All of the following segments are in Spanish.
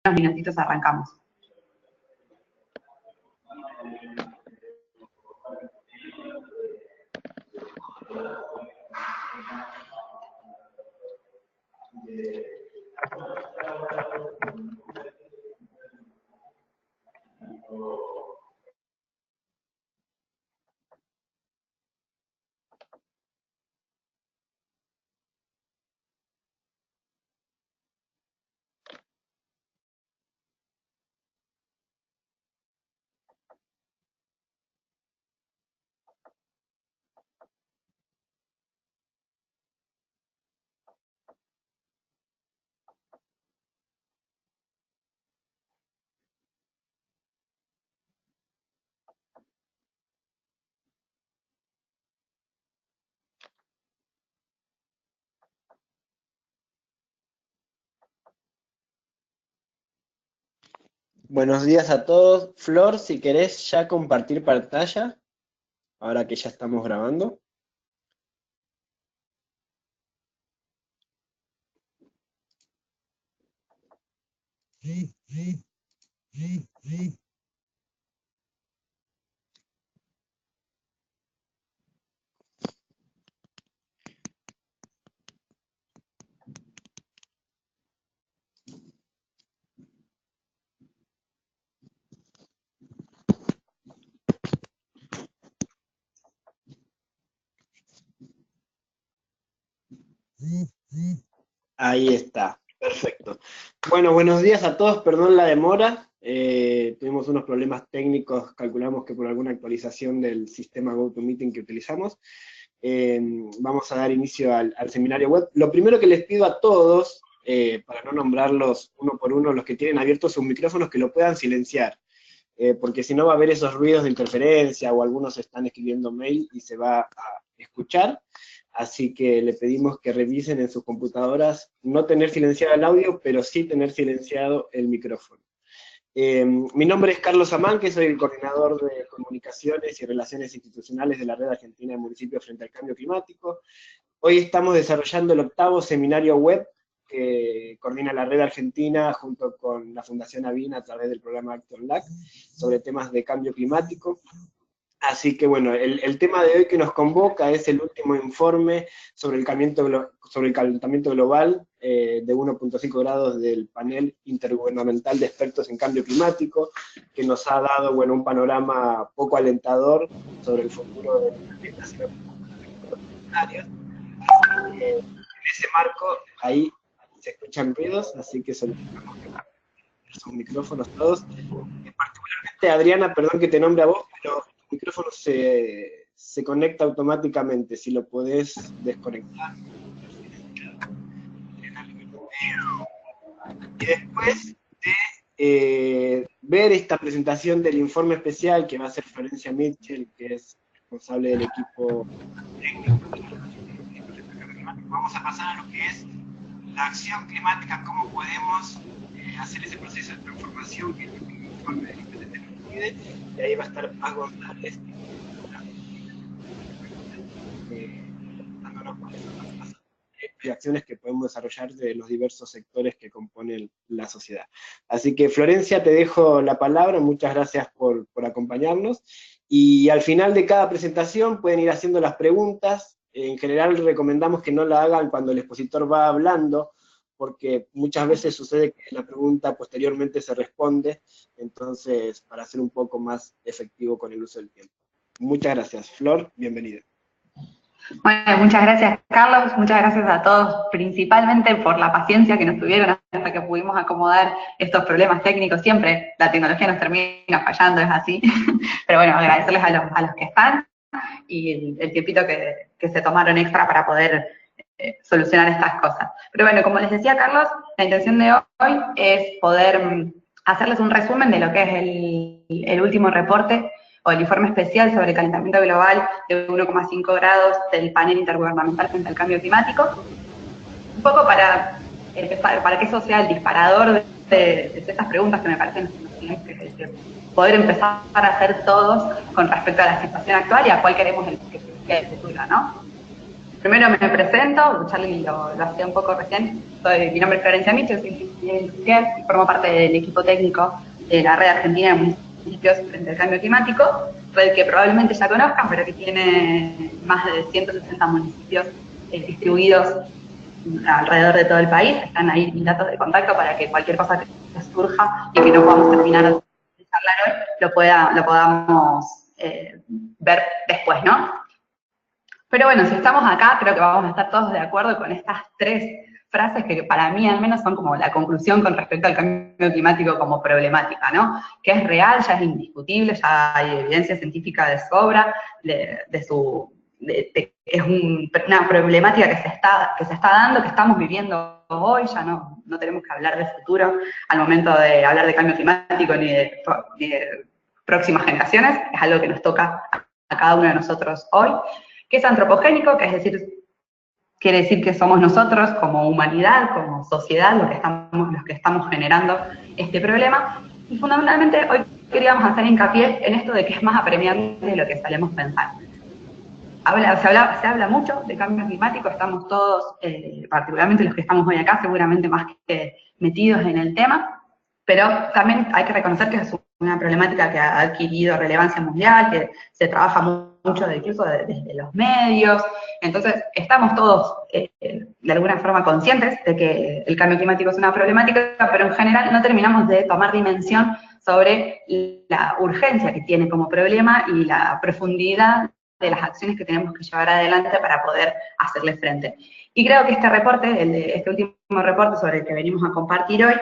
minutitos arrancamos. Buenos días a todos. Flor, si querés ya compartir pantalla, ahora que ya estamos grabando. Ahí está, perfecto. Bueno, buenos días a todos, perdón la demora. Tuvimos unos problemas técnicos, calculamos que por alguna actualización del sistema GoToMeeting que utilizamos. Vamos a dar inicio al seminario web. Lo primero que les pido a todos, para no nombrarlos uno por uno, los que tienen abiertos sus micrófonos, que lo puedan silenciar, porque si no va a haber esos ruidos de interferencia o algunos están escribiendo mail y se va a escuchar. Así que le pedimos que revisen en sus computadoras, no tener silenciado el audio, pero sí tener silenciado el micrófono. Mi nombre es Carlos Amán, que soy el coordinador de comunicaciones y relaciones institucionales de la Red Argentina de Municipios frente al Cambio Climático. Hoy estamos desarrollando el 8º seminario web que coordina la Red Argentina junto con la Fundación Avina a través del programa Acton LAC sobre temas de cambio climático. Así que bueno, el tema de hoy que nos convoca es el último informe sobre el calentamiento global de 1.5 grados del panel intergubernamental de expertos en cambio climático, que nos ha dado bueno, un panorama poco alentador sobre el futuro del planeta. En ese marco, ahí se escuchan ruidos, así que solicitamos que sus micrófonos todos. Particularmente, Adriana, perdón que te nombre a vos, pero el micrófono se conecta automáticamente, si lo podés desconectar. Y después de ver esta presentación del informe especial que va a hacer Florencia Mitchell, que es responsable del equipo técnico, vamos a pasar a lo que es la acción climática, cómo podemos hacer ese proceso de transformación que el informe del IPCC nos pide, y ahí va a estar Paz González dándonos cuáles son las acciones que podemos desarrollar de los diversos sectores que componen la sociedad. Así que Florencia, te dejo la palabra, muchas gracias por acompañarnos, y al final de cada presentación pueden ir haciendo las preguntas. En general recomendamos que no la hagan cuando el expositor va hablando, porque muchas veces sucede que la pregunta posteriormente se responde, entonces para ser un poco más efectivo con el uso del tiempo. Muchas gracias. Flor, bienvenida. Bueno, muchas gracias, Carlos, muchas gracias a todos, principalmente por la paciencia que nos tuvieron hasta que pudimos acomodar estos problemas técnicos. Siempre la tecnología nos termina fallando, es así, pero bueno, agradecerles a los que están y el tiempito que se tomaron extra para poder solucionar estas cosas. Pero bueno, como les decía Carlos, la intención de hoy es poder hacerles un resumen de lo que es el último reporte o el informe especial sobre el calentamiento global de 1,5 grados del panel intergubernamental frente al cambio climático, un poco para que eso sea el disparador de estas preguntas que me parecen que poder empezar a hacer todos con respecto a la situación actual y a cuál queremos que sea el futuro, ¿no? Primero me presento, Charlie lo hacía un poco recién. Mi nombre es Florencia Michel, soy ingeniera industrial y formo parte del equipo técnico de la Red Argentina de Municipios frente al Cambio Climático, red que probablemente ya conozcan, pero que tiene más de 160 municipios distribuidos alrededor de todo el país. Están ahí mis datos de contacto para que cualquier cosa que surja y que no podamos terminar de charlar hoy, lo podamos ver después, ¿no? Pero bueno, si estamos acá, creo que vamos a estar todos de acuerdo con estas tres frases que para mí al menos son como la conclusión con respecto al cambio climático como problemática, ¿no? Que es real, ya es indiscutible, ya hay evidencia científica de sobra que es una problemática que se está dando, que estamos viviendo hoy, ya no tenemos que hablar de futuro al momento de hablar de cambio climático ni de próximas generaciones, es algo que nos toca a cada uno de nosotros hoy, que es antropogénico, que es decir, quiere decir que somos nosotros como humanidad, como sociedad, los que estamos generando este problema, y fundamentalmente hoy queríamos hacer hincapié en esto de que es más apremiante de lo que solemos pensar. Se habla mucho de cambio climático, estamos todos, particularmente los que estamos hoy acá, seguramente más que metidos en el tema, pero también hay que reconocer que es una problemática que ha adquirido relevancia mundial, que se trabaja mucho incluso desde los medios, entonces estamos todos de alguna forma conscientes de que el cambio climático es una problemática, pero en general no terminamos de tomar dimensión sobre la urgencia que tiene como problema y la profundidad de las acciones que tenemos que llevar adelante para poder hacerle frente. Y creo que este reporte, este último reporte sobre el que venimos a compartir hoy,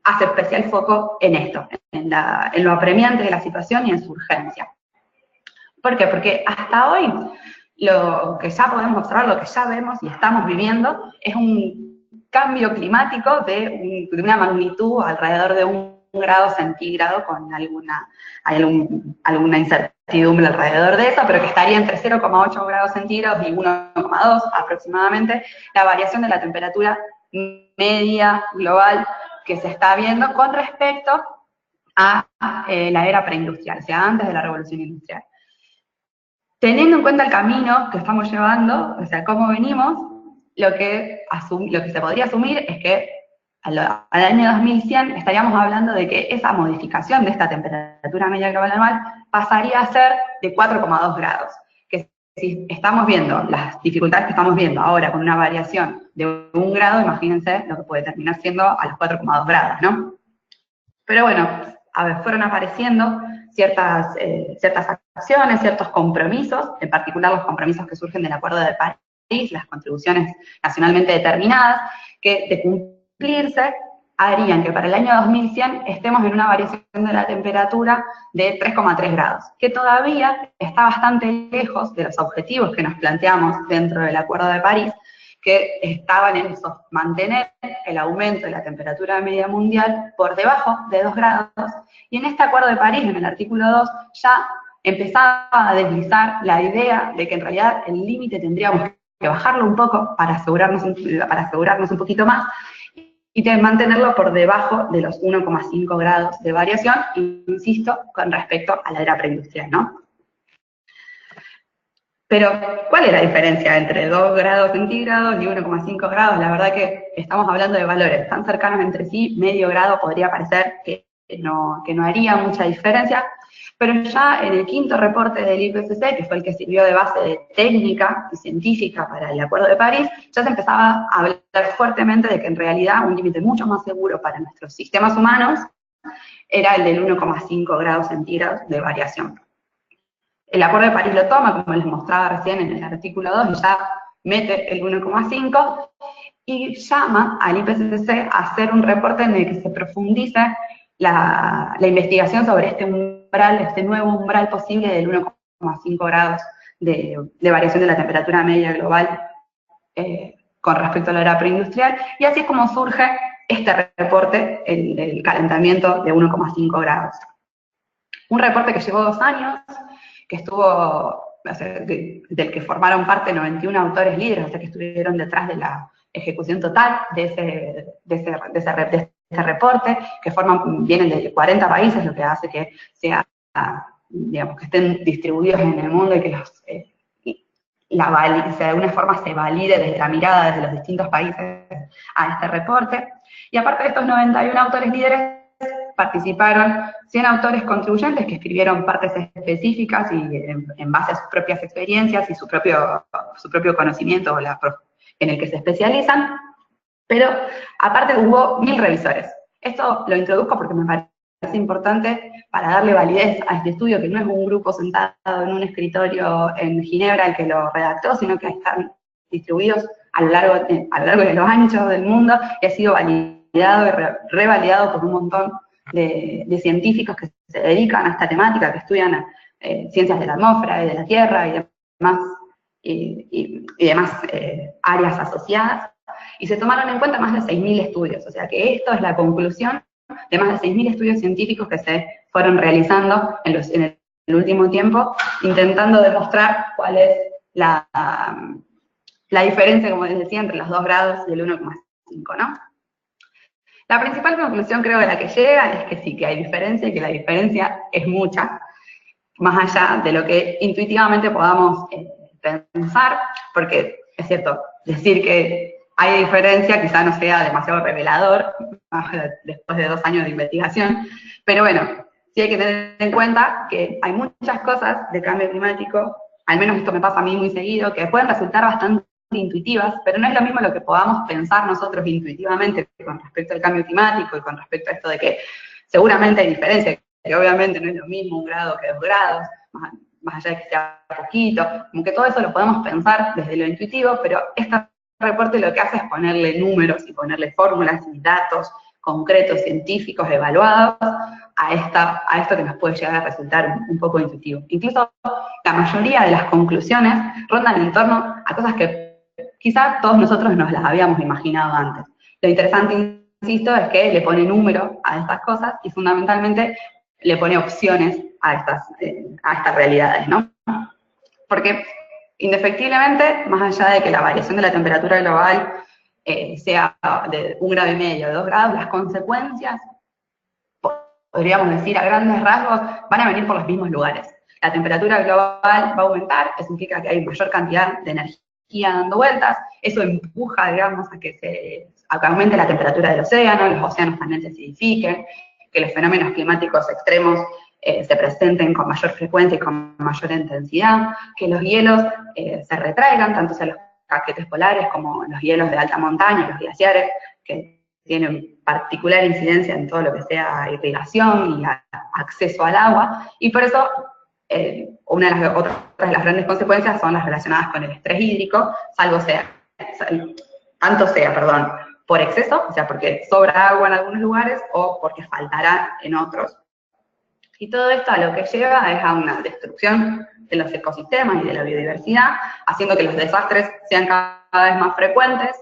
hace especial foco en esto, en lo apremiante de la situación y en su urgencia. ¿Por qué? Porque hasta hoy lo que ya podemos observar, lo que ya vemos y estamos viviendo, es un cambio climático de una magnitud alrededor de 1 grado centígrado, con alguna incertidumbre alrededor de eso, pero que estaría entre 0,8 grados centígrados y 1,2 aproximadamente, la variación de la temperatura media global que se está viendo con respecto a la era preindustrial, o sea, antes de la revolución industrial. Teniendo en cuenta el camino que estamos llevando, o sea, cómo venimos, lo que se podría asumir es que al año 2100 estaríamos hablando de que esa modificación de esta temperatura media global anual pasaría a ser de 4,2 grados. Que si estamos viendo las dificultades que estamos viendo ahora con una variación de 1 grado, imagínense lo que puede terminar siendo a los 4,2 grados, ¿no? Pero bueno, fueron apareciendo ciertas acciones, ciertos compromisos, en particular los compromisos que surgen del Acuerdo de París, las contribuciones nacionalmente determinadas, que de cumplirse harían que para el año 2100 estemos en una variación de la temperatura de 3,3 grados, que todavía está bastante lejos de los objetivos que nos planteamos dentro del Acuerdo de París, que estaban en mantener el aumento de la temperatura media mundial por debajo de 2 grados, y en este Acuerdo de París, en el artículo 2, ya empezaba a deslizar la idea de que en realidad el límite tendríamos que bajarlo un poco para asegurarnos un poquito más, y de mantenerlo por debajo de los 1,5 grados de variación, insisto, con respecto a la era preindustrial, ¿no? Pero, ¿cuál es la diferencia entre 2 grados centígrados y 1,5 grados? La verdad que estamos hablando de valores tan cercanos entre sí, medio grado podría parecer que no haría mucha diferencia, pero ya en el 5º reporte del IPCC, que fue el que sirvió de base de técnica y científica para el Acuerdo de París, ya se empezaba a hablar fuertemente de que en realidad un límite mucho más seguro para nuestros sistemas humanos era el del 1,5 grados centígrados de variación. El Acuerdo de París lo toma, como les mostraba recién en el artículo 2, y ya mete el 1,5 y llama al IPCC a hacer un reporte en el que se profundice la investigación sobre este nuevo umbral posible del 1,5 grados de variación de la temperatura media global con respecto a la era preindustrial, y así es como surge este reporte, el calentamiento de 1,5 grados. Un reporte que llevó 2 años, que del que formaron parte 91 autores líderes, o sea que estuvieron detrás de la ejecución total de ese reporte, que vienen de 40 países, lo que hace que estén distribuidos en el mundo y que de alguna forma se valide desde la mirada desde los distintos países a este reporte. Y aparte de estos 91 autores líderes, participaron 100 autores contribuyentes que escribieron partes específicas y en base a sus propias experiencias y su propio conocimiento en el que se especializan, pero aparte hubo 1000 revisores. Esto lo introduzco porque me parece importante para darle validez a este estudio, que no es un grupo sentado en un escritorio en Ginebra el que lo redactó, sino que están distribuidos a lo largo y a lo ancho del mundo, y ha sido validado y revalidado por un montón de científicos que se dedican a esta temática, que estudian ciencias de la atmósfera y de la Tierra y demás áreas asociadas, y se tomaron en cuenta más de 6.000 estudios, o sea que esto es la conclusión de más de 6.000 estudios científicos que se fueron realizando en el último tiempo, intentando demostrar cuál es la diferencia, como les decía, entre los 2 grados y el 1,5, ¿no? La principal conclusión, creo, de la que llegan es que sí, que hay diferencia y que la diferencia es mucha, más allá de lo que intuitivamente podamos pensar, porque es cierto, decir que hay diferencia quizá no sea demasiado revelador, después de 2 años de investigación, pero bueno, sí hay que tener en cuenta que hay muchas cosas de cambio climático, al menos esto me pasa a mí muy seguido, que pueden resultar bastante intuitivas, pero no es lo mismo lo que podamos pensar nosotros intuitivamente con respecto al cambio climático y con respecto a esto de que seguramente hay diferencia, que obviamente no es lo mismo 1 grado que 2 grados, más allá de que sea poquito, como que todo eso lo podemos pensar desde lo intuitivo, pero este reporte lo que hace es ponerle números y ponerle fórmulas y datos concretos, científicos, evaluados a esto que nos puede llegar a resultar un poco intuitivo. Incluso la mayoría de las conclusiones rondan en torno a cosas que quizá todos nosotros nos las habíamos imaginado antes. Lo interesante, insisto, es que le pone número a estas cosas y fundamentalmente le pone opciones a estas realidades, ¿no? Porque indefectiblemente, más allá de que la variación de la temperatura global sea de 1,5 grados, de 2 grados, las consecuencias, podríamos decir a grandes rasgos, van a venir por los mismos lugares. La temperatura global va a aumentar, eso significa que hay mayor cantidad de energía dando vueltas, eso empuja, digamos, a que aumente la temperatura del océano, los océanos también se acidifiquen, que los fenómenos climáticos extremos se presenten con mayor frecuencia y con mayor intensidad, que los hielos se retraigan, tanto sea los casquetes polares como los hielos de alta montaña, los glaciares, que tienen particular incidencia en todo lo que sea irrigación y acceso al agua, y por eso una de las grandes consecuencias son las relacionadas con el estrés hídrico, tanto sea por exceso, o sea, porque sobra agua en algunos lugares o porque faltará en otros. Y todo esto a lo que lleva es a una destrucción de los ecosistemas y de la biodiversidad, haciendo que los desastres sean cada vez más frecuentes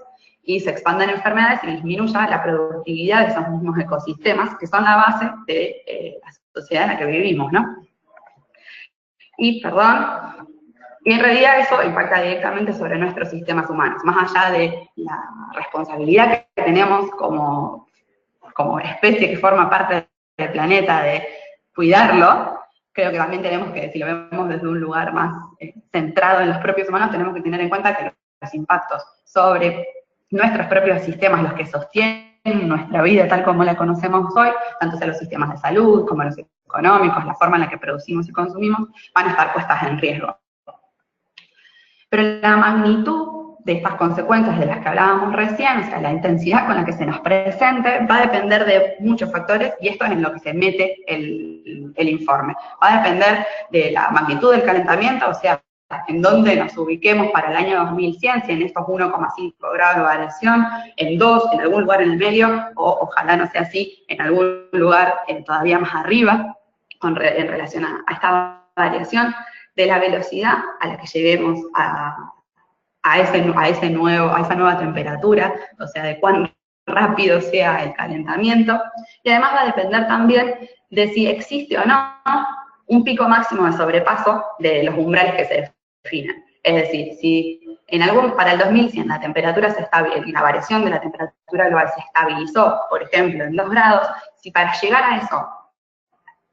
y se expandan enfermedades y disminuya la productividad de esos mismos ecosistemas, que son la base de la sociedad en la que vivimos, ¿no? Y en realidad eso impacta directamente sobre nuestros sistemas humanos, más allá de la responsabilidad que tenemos como especie que forma parte del planeta de cuidarlo, creo que también tenemos que, si lo vemos desde un lugar más centrado en los propios humanos, tenemos que tener en cuenta que los impactos sobre nuestros propios sistemas, los que sostienen nuestra vida tal como la conocemos hoy, tanto sea los sistemas de salud como los económicos, la forma en la que producimos y consumimos, van a estar puestas en riesgo. Pero la magnitud de estas consecuencias de las que hablábamos recién, o sea, la intensidad con la que se nos presente, va a depender de muchos factores, y esto es en lo que se mete el informe. Va a depender de la magnitud del calentamiento, o sea, en dónde nos ubiquemos para el año 2100, si en estos 1,5 grados de variación, en 2, en algún lugar en el medio, o ojalá no sea así, en algún lugar todavía más arriba, en relación a esta variación, de la velocidad a la que lleguemos a esa nueva temperatura, o sea, de cuán rápido sea el calentamiento, y además va a depender también de si existe o no un pico máximo de sobrepaso de los umbrales que se definan. Es decir, si para el 2100 la variación de la temperatura global se estabilizó, por ejemplo, en 2 grados, si para llegar a eso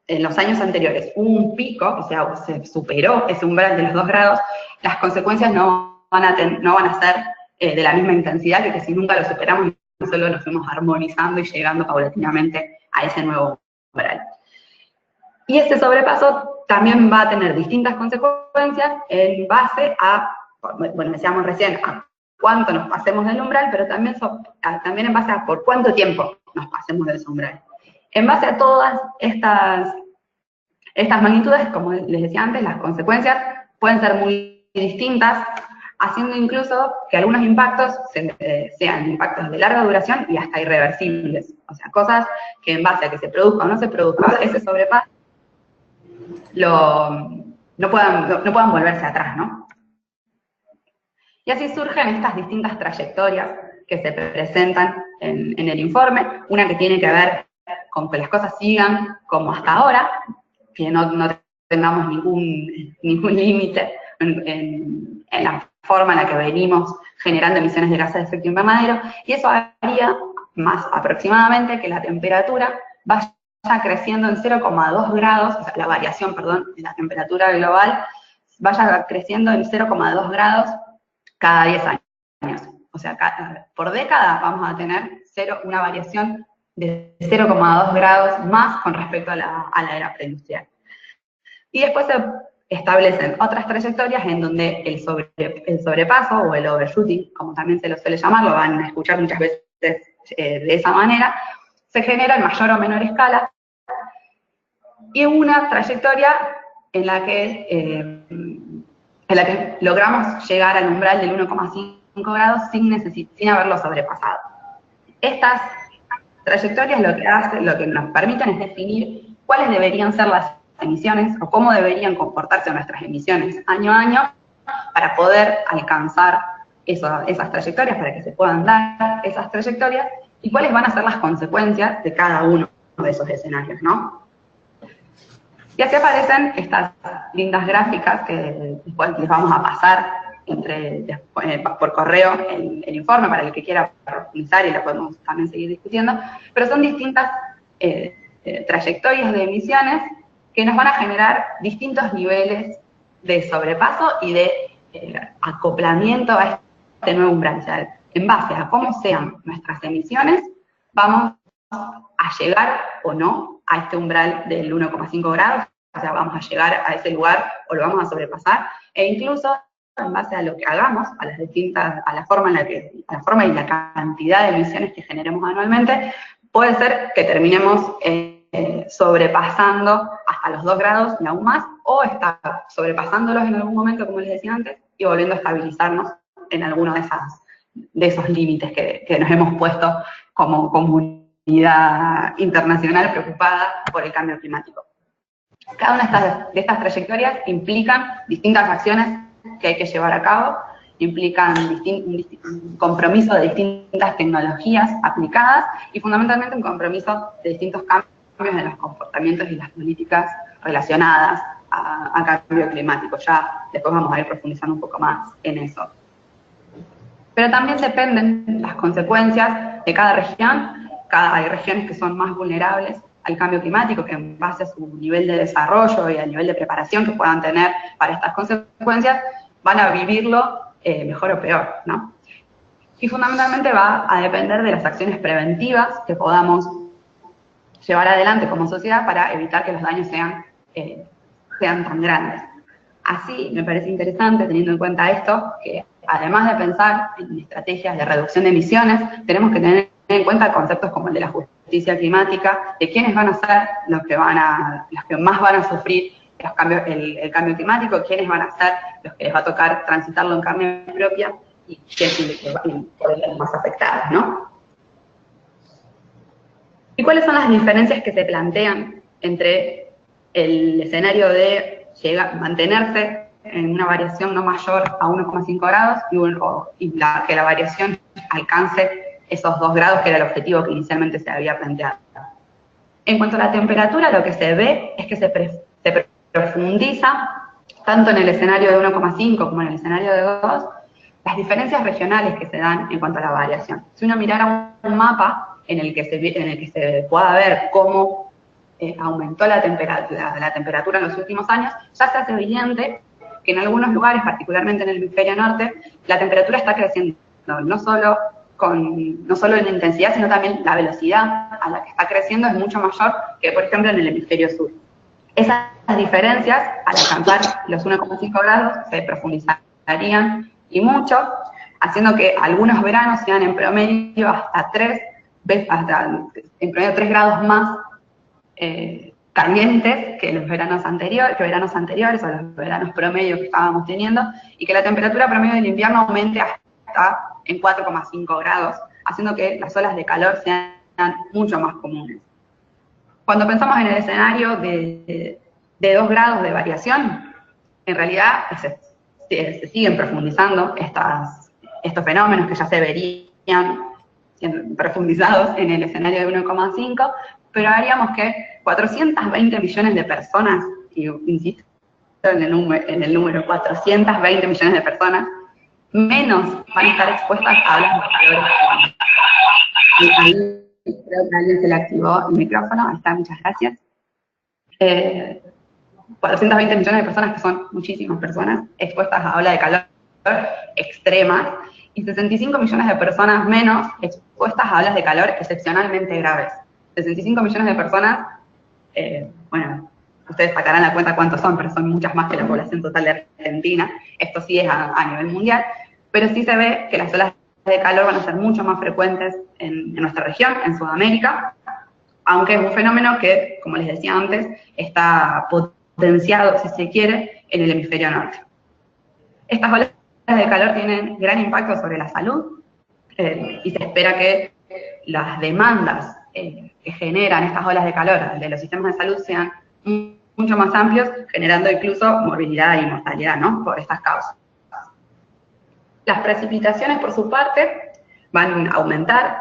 en los años anteriores hubo un pico, o sea, se superó ese umbral de los 2 grados, las consecuencias no van a ser de la misma intensidad que si nunca lo superamos y solo nos fuimos armonizando y llegando paulatinamente a ese nuevo umbral. Y ese sobrepaso también va a tener distintas consecuencias en base a, bueno, decíamos recién, a cuánto nos pasemos del umbral, pero también en base a por cuánto tiempo nos pasemos de ese umbral. En base a todas estas magnitudes, como les decía antes, las consecuencias pueden ser muy distintas, haciendo incluso que algunos impactos sean impactos de larga duración y hasta irreversibles. O sea, cosas que en base a que se produzca o no se produzca ese sobrepaso, no puedan volverse atrás, ¿no? Y así surgen estas distintas trayectorias que se presentan en el informe, una que tiene que ver con que las cosas sigan como hasta ahora, que no tengamos ningún límite en la forma en la que venimos generando emisiones de gases de efecto invernadero, y eso haría más aproximadamente que la temperatura vaya creciendo en 0,2 grados, o sea, la variación, perdón, de la temperatura global vaya creciendo en 0,2 grados cada 10 años. O sea, por década vamos a tener una variación de 0,2 grados más con respecto a la era preindustrial. Y después se establecen otras trayectorias en donde el sobrepaso o el overshooting, como también se lo suele llamar, lo van a escuchar muchas veces de esa manera, se genera en mayor o menor escala, y una trayectoria en la que logramos llegar al umbral del 1,5 grados sin haberlo sobrepasado. Estas trayectorias lo que nos permiten es definir cuáles deberían ser las emisiones o cómo deberían comportarse nuestras emisiones año a año para poder alcanzar esas trayectorias, para que se puedan dar esas trayectorias, y cuáles van a ser las consecuencias de cada uno de esos escenarios, ¿no? Y así aparecen estas lindas gráficas que después les vamos a pasar por correo el informe para el que quiera profundizar, y lo podemos también seguir discutiendo, pero son distintas trayectorias de emisiones que nos van a generar distintos niveles de sobrepaso y de acoplamiento a este nuevo umbral. O sea, en base a cómo sean nuestras emisiones, vamos a llegar o no a este umbral del 1,5 grados, o sea, vamos a llegar a ese lugar o lo vamos a sobrepasar, e incluso en base a lo que hagamos, a la forma y la cantidad de emisiones que generemos anualmente, puede ser que terminemos sobrepasando hasta los 2 grados y aún más, o estar sobrepasándolos en algún momento, como les decía antes, y volviendo a estabilizarnos en alguno de esos límites que nos hemos puesto como comunidad internacional preocupada por el cambio climático. Cada una de estas trayectorias implican distintas acciones que hay que llevar a cabo, implican un compromiso de distintas tecnologías aplicadas y fundamentalmente un compromiso de distintos cambios en los comportamientos y las políticas relacionadas a cambio climático. Ya después vamos a ir profundizando un poco más en eso. Pero también dependen las consecuencias de cada región. Hay regiones que son más vulnerables al cambio climático, que en base a su nivel de desarrollo y al nivel de preparación que puedan tener para estas consecuencias, van a vivirlo mejor o peor, ¿no? Y fundamentalmente va a depender de las acciones preventivas que podamos llevar adelante como sociedad para evitar que los daños sean tan grandes. Así, me parece interesante, teniendo en cuenta esto, que además de pensar en estrategias de reducción de emisiones, tenemos que tener en cuenta conceptos como el de la justicia climática, de quiénes van a ser los que más van a sufrir el cambio climático, quiénes van a ser los que les va a tocar transitarlo en carne propia y quiénes por los más afectados, ¿no? ¿Y cuáles son las diferencias que se plantean entre el escenario de mantenerse en una variación no mayor a 1,5 grados y que la variación alcance esos 2 grados, que era el objetivo que inicialmente se había planteado? En cuanto a la temperatura, lo que se ve es que se profundiza, tanto en el escenario de 1,5 como en el escenario de 2, las diferencias regionales que se dan en cuanto a la variación. Si uno mirara un mapa en el que se pueda ver cómo aumentó la temperatura en los últimos años, ya se hace evidente que en algunos lugares, particularmente en el hemisferio norte, la temperatura está creciendo, no solo en intensidad, sino también la velocidad a la que está creciendo es mucho mayor que, por ejemplo, en el hemisferio sur. Esas diferencias, al alcanzar los 1,5 grados, se profundizarían y mucho, haciendo que algunos veranos sean en promedio hasta 3 grados más calientes que los veranos anteriores, o los veranos promedio que estábamos teniendo, y que la temperatura promedio del invierno aumente hasta en 4,5 grados, haciendo que las olas de calor sean mucho más comunes. Cuando pensamos en el escenario de 2 grados de variación, en realidad se siguen profundizando estos fenómenos que ya se verían profundizados en el escenario de 1,5, pero haríamos que 420 millones de personas, y insisto en el número 420 millones de personas, menos van a estar expuestas a olas de calor. Y ahí creo que a alguien se le activó el micrófono, ahí está, muchas gracias. 420 millones de personas, que son muchísimas personas, expuestas a olas de calor extremas, y 65 millones de personas menos expuestas a olas de calor excepcionalmente graves. 65 millones de personas, bueno, ustedes sacarán la cuenta cuántos son, pero son muchas más que la población total de Argentina. Esto sí es a nivel mundial, pero sí se ve que las olas de calor van a ser mucho más frecuentes en nuestra región, en Sudamérica, aunque es un fenómeno que, como les decía antes, está potenciado, si se quiere, en el hemisferio norte. Estas olas de calor tienen gran impacto sobre la salud, y se espera que las demandas que generan estas olas de calor de los sistemas de salud sean mucho más amplios, generando incluso morbilidad y mortalidad, ¿no?, por estas causas. Las precipitaciones, por su parte, van a aumentar,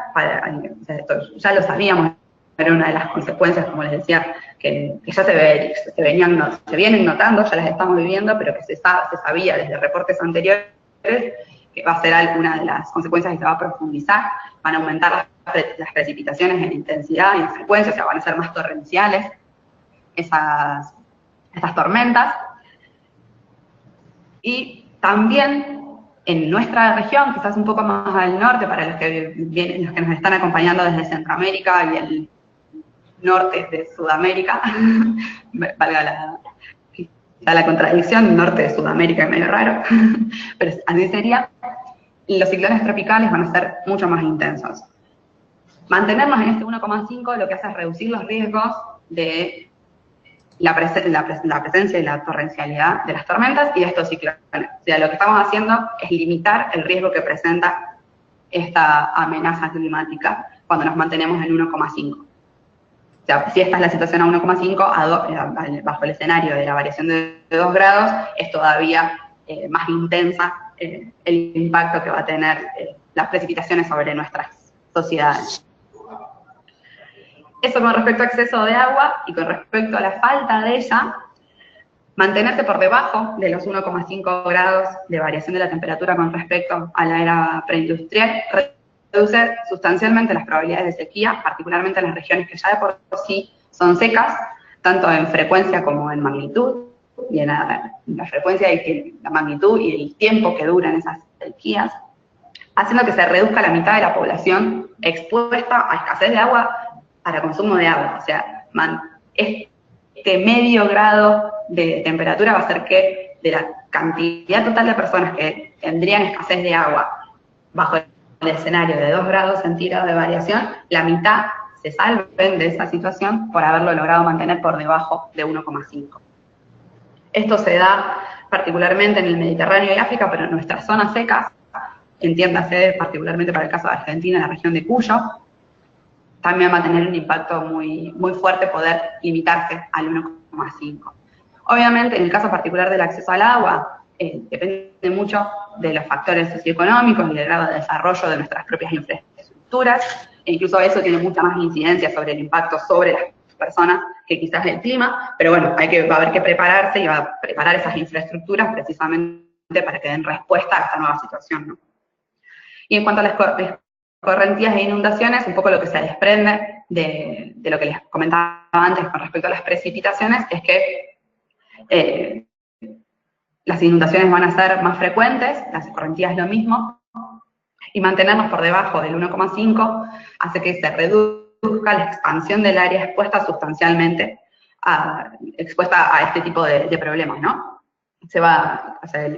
ya lo sabíamos, era una de las consecuencias, como les decía, que ya se vienen notando, ya las estamos viviendo, pero que se sabía desde reportes anteriores que va a ser alguna de las consecuencias que se va a profundizar. Van a aumentar las precipitaciones en intensidad y en frecuencia, o sea, van a ser más torrenciales esas tormentas. Y también en nuestra región, quizás un poco más al norte, para los que nos están acompañando desde Centroamérica y el norte de Sudamérica, valga la contradicción, norte de Sudamérica es medio raro, pero así sería. Los ciclones tropicales van a ser mucho más intensos. Mantenernos en este 1,5 lo que hace es reducir los riesgos de la presencia y la torrencialidad de las tormentas y de estos ciclones. O sea, lo que estamos haciendo es limitar el riesgo que presenta esta amenaza climática cuando nos mantenemos en 1,5. O sea, si esta es la situación a 1,5, bajo el escenario de la variación de 2 grados, es todavía más intensa el impacto que va a tener las precipitaciones sobre nuestras sociedades. Eso con respecto a exceso de agua, y con respecto a la falta de ella, mantenerse por debajo de los 1,5 grados de variación de la temperatura con respecto a la era preindustrial reduce sustancialmente las probabilidades de sequía, particularmente en las regiones que ya de por sí son secas, tanto en frecuencia como en magnitud, y en la frecuencia y la magnitud y el tiempo que duran esas sequías, haciendo que se reduzca la mitad de la población expuesta a escasez de agua para consumo de agua. O sea, este medio grado de temperatura va a hacer que de la cantidad total de personas que tendrían escasez de agua bajo el escenario de 2 grados centígrados de variación, la mitad se salven de esa situación por haberlo logrado mantener por debajo de 1,5. Esto se da particularmente en el Mediterráneo y África, pero en nuestras zonas secas, entiéndase particularmente para el caso de Argentina, en la región de Cuyo, también va a tener un impacto muy, muy fuerte poder limitarse al 1,5. Obviamente, en el caso particular del acceso al agua, depende mucho de los factores socioeconómicos y del grado de desarrollo de nuestras propias infraestructuras, e incluso eso tiene mucha más incidencia sobre el impacto sobre las personas que quizás el clima, pero bueno, va a haber que prepararse y va a preparar esas infraestructuras precisamente para que den respuesta a esta nueva situación, ¿no? Y en cuanto a las correntías e inundaciones, un poco lo que se desprende de de lo que les comentaba antes con respecto a las precipitaciones, es que las inundaciones van a ser más frecuentes, las escorrentías lo mismo, y mantenernos por debajo del 1,5 hace que se reduzca la expansión del área expuesta sustancialmente, expuesta a este tipo de problemas, ¿no? O sea,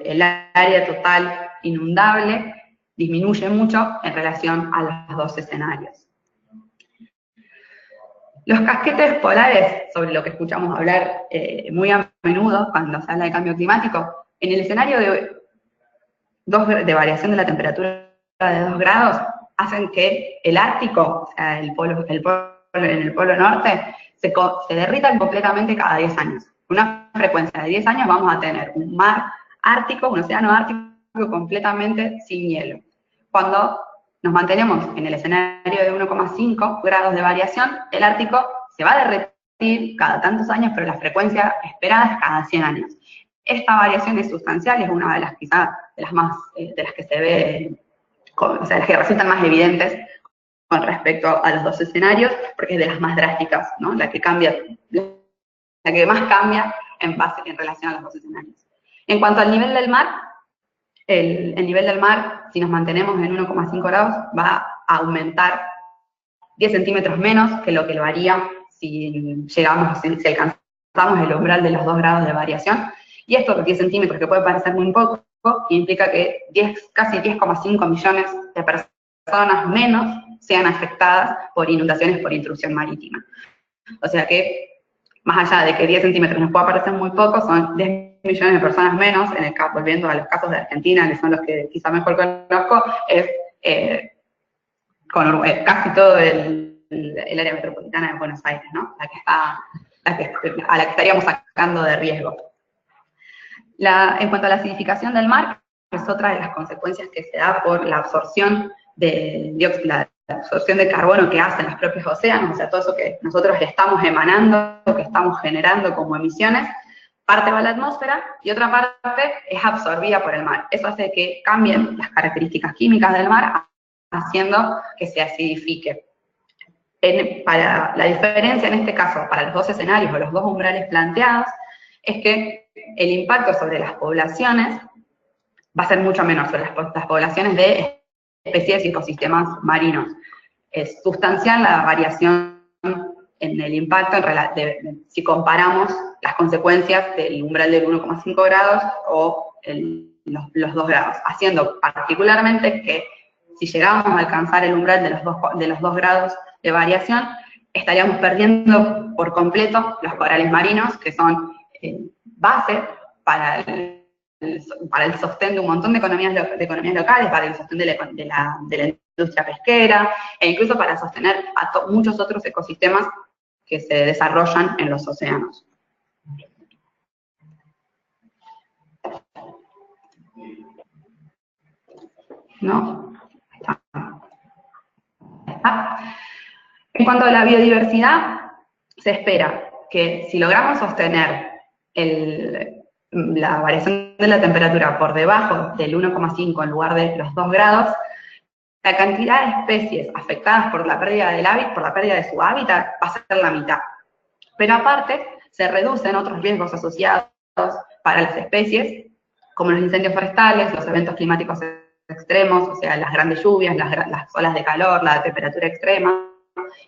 el área total inundable disminuye mucho en relación a los dos escenarios. Los casquetes polares, sobre lo que escuchamos hablar muy a menudo cuando se habla de cambio climático, en el escenario de variación de la temperatura de 2 grados, hacen que el Ártico, o sea, en el polo norte, se derritan completamente cada 10 años. Una frecuencia de 10 años vamos a tener un mar ártico, un océano ártico completamente sin hielo. Cuando nos mantenemos en el escenario de 1,5 grados de variación, el Ártico se va a derretir cada tantos años, pero la frecuencia esperada es cada 100 años. Esta variación es sustancial, es una de las quizás de las que se ve, o sea, las que resultan más evidentes con respecto a los dos escenarios, porque es de las más drásticas, ¿no? La que más cambia en relación a los dos escenarios. En cuanto al nivel del mar, el nivel del mar, si nos mantenemos en 1,5 grados, va a aumentar 10 centímetros menos que lo haría si alcanzamos el umbral de los 2 grados de variación. Y estos 10 centímetros, que puede parecer muy poco, implica que casi 10,5 millones de personas menos sean afectadas por inundaciones por intrusión marítima. O sea que, más allá de que 10 centímetros nos pueda parecer muy poco, son 10 millones de personas menos, volviendo a los casos de Argentina, que son los que quizá mejor conozco, es casi todo el área metropolitana de Buenos Aires, ¿no? A la que estaríamos sacando de riesgo. En cuanto a la acidificación del mar, es otra de las consecuencias que se da por la absorción la absorción de carbono que hacen los propios océanos, o sea, todo eso que nosotros le estamos emanando, que estamos generando como emisiones, parte va a la atmósfera y otra parte es absorbida por el mar. Eso hace que cambien las características químicas del mar, haciendo que se acidifique. La diferencia en este caso, para los dos escenarios o los dos umbrales planteados, es que el impacto sobre las poblaciones va a ser mucho menor, sobre las poblaciones de especies y ecosistemas marinos. Es sustancial la variación en el impacto si comparamos las consecuencias del umbral del 1,5 grados o los 2 grados, haciendo particularmente que si llegamos a alcanzar el umbral de los 2 grados de variación, estaríamos perdiendo por completo los corales marinos, que son base para el sostén de un montón de economías locales, para el sostén de la industria pesquera, e incluso para sostener a muchos otros ecosistemas que se desarrollan en los océanos. ¿No? En cuanto a la biodiversidad, se espera que si logramos sostener la variación de la temperatura por debajo del 1,5 en lugar de los 2 grados, la cantidad de especies afectadas por la pérdida de su hábitat va a ser la mitad. Pero aparte, se reducen otros riesgos asociados para las especies, como los incendios forestales, los eventos climáticos extremos, o sea, las grandes lluvias, las olas de calor, la temperatura extrema,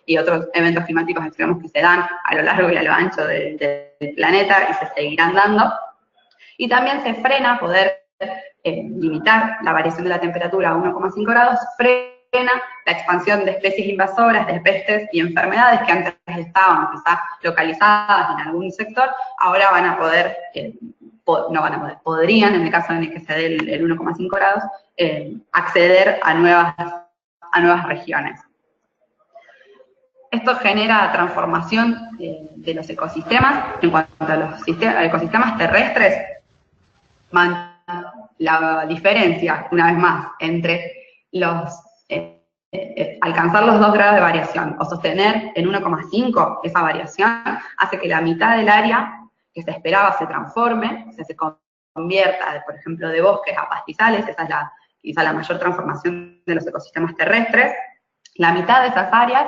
y otros eventos climáticos extremos que se dan a lo largo y a lo ancho del planeta y se seguirán dando. Y también se frena poder limitar la variación de la temperatura a 1,5 grados, frena la expansión de especies invasoras, de pestes y enfermedades que antes estaban quizás localizadas en algún sector, ahora van a poder, podrían, en el caso en el que se dé el 1,5 grados, acceder a nuevas regiones. Esto genera transformación de los ecosistemas. En cuanto a los ecosistemas terrestres, la diferencia, una vez más, entre alcanzar los 2 grados de variación o sostener en 1,5 esa variación, hace que la mitad del área que se esperaba se transforme, o sea, se convierta, por ejemplo, de bosques a pastizales. Esa es quizá la mayor transformación de los ecosistemas terrestres. La mitad de esas áreas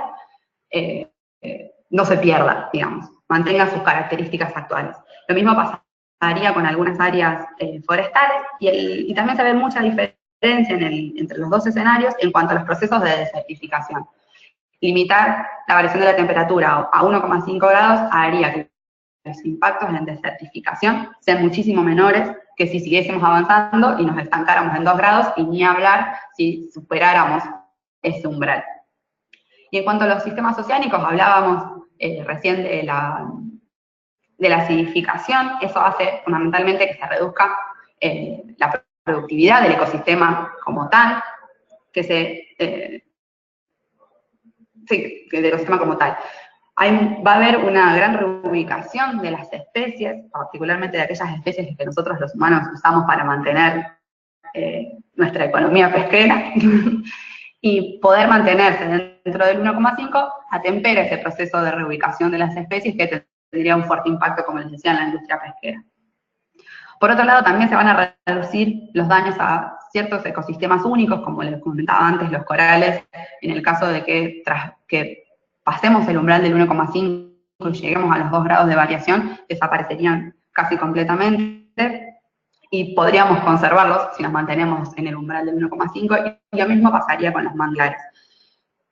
no se pierda, digamos, mantenga sus características actuales. Lo mismo pasaría con algunas áreas forestales, y también se ve mucha diferencia entre los dos escenarios en cuanto a los procesos de desertificación. Limitar la variación de la temperatura a 1,5 grados haría que los impactos en desertificación sean muchísimo menores que si siguiésemos avanzando y nos estancáramos en 2 grados, y ni hablar si superáramos ese umbral. Y en cuanto a los sistemas oceánicos, hablábamos recién de la acidificación. Eso hace fundamentalmente que se reduzca la productividad del ecosistema como tal, del ecosistema como tal. Va a haber una gran reubicación de las especies, particularmente de aquellas especies que nosotros los humanos usamos para mantener nuestra economía pesquera, y poder mantenerse dentro del 1,5 atempera ese proceso de reubicación de las especies que tendría un fuerte impacto, como les decía, en la industria pesquera. Por otro lado, también se van a reducir los daños a ciertos ecosistemas únicos, como les comentaba antes, los corales, en el caso de que pasemos el umbral del 1,5 y lleguemos a los 2 grados de variación, desaparecerían casi completamente, y podríamos conservarlos si nos mantenemos en el umbral del 1,5, y lo mismo pasaría con los manglares.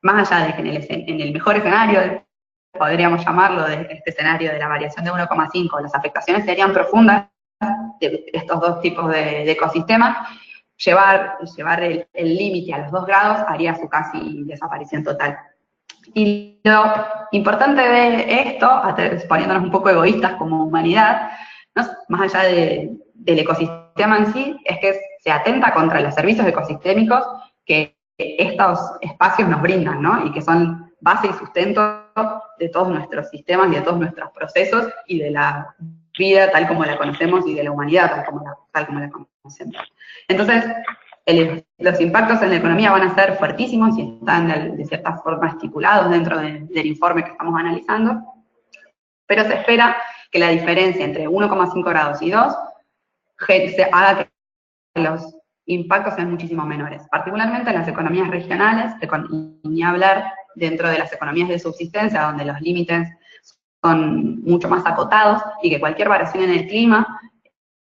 Más allá de que en el mejor escenario, podríamos llamarlo de este escenario de la variación de 1,5, las afectaciones serían profundas de estos dos tipos de ecosistemas, llevar el límite a los 2 grados haría su casi desaparición total. Y lo importante de esto, poniéndonos un poco egoístas como humanidad, ¿no?, más allá del ecosistema en sí, es que se atenta contra los servicios ecosistémicos que estos espacios nos brindan, ¿no?, y que son base y sustento de todos nuestros sistemas y de todos nuestros procesos y de la vida tal como la conocemos y de la humanidad tal como la conocemos. Entonces, los impactos en la economía van a ser fuertísimos y están de cierta forma estipulados dentro del informe que estamos analizando, pero se espera que la diferencia entre 1,5 grados y 2 haga que los impactos sean muchísimo menores, particularmente en las economías regionales, y ni hablar dentro de las economías de subsistencia, donde los límites son mucho más acotados, y que cualquier variación en el clima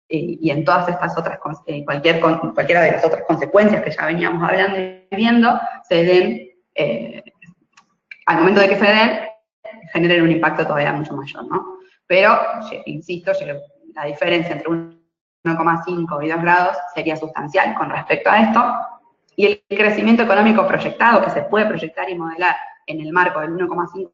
y en todas estas otras, cualquiera de las otras consecuencias que ya veníamos hablando y viendo, se den, al momento de que se den, generen un impacto todavía mucho mayor, ¿no? Pero, insisto, la diferencia entre 1,5 y 2 grados sería sustancial con respecto a esto, y el crecimiento económico proyectado, que se puede proyectar y modelar en el marco del 1,5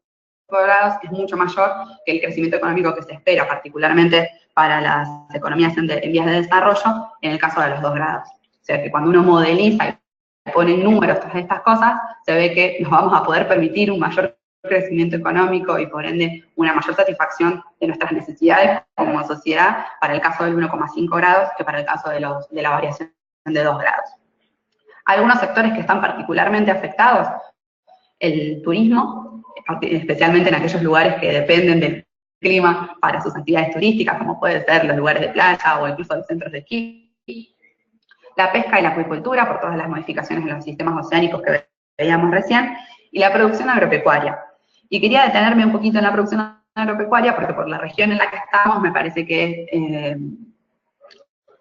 grados, es mucho mayor que el crecimiento económico que se espera, particularmente para las economías en vías de desarrollo, en el caso de los 2 grados. O sea que cuando uno modeliza y pone números tras estas cosas, se ve que nos vamos a poder permitir un mayor crecimiento económico y por ende una mayor satisfacción de nuestras necesidades como sociedad para el caso del 1,5 grados que para el caso de la variación de 2 grados. Algunos sectores que están particularmente afectados, el turismo, especialmente en aquellos lugares que dependen del clima para sus actividades turísticas, como pueden ser los lugares de playa o incluso los centros de esquí. La pesca y la acuicultura, por todas las modificaciones en los sistemas oceánicos que veíamos recién, y la producción agropecuaria. Y quería detenerme un poquito en la producción agropecuaria porque por la región en la que estamos me parece que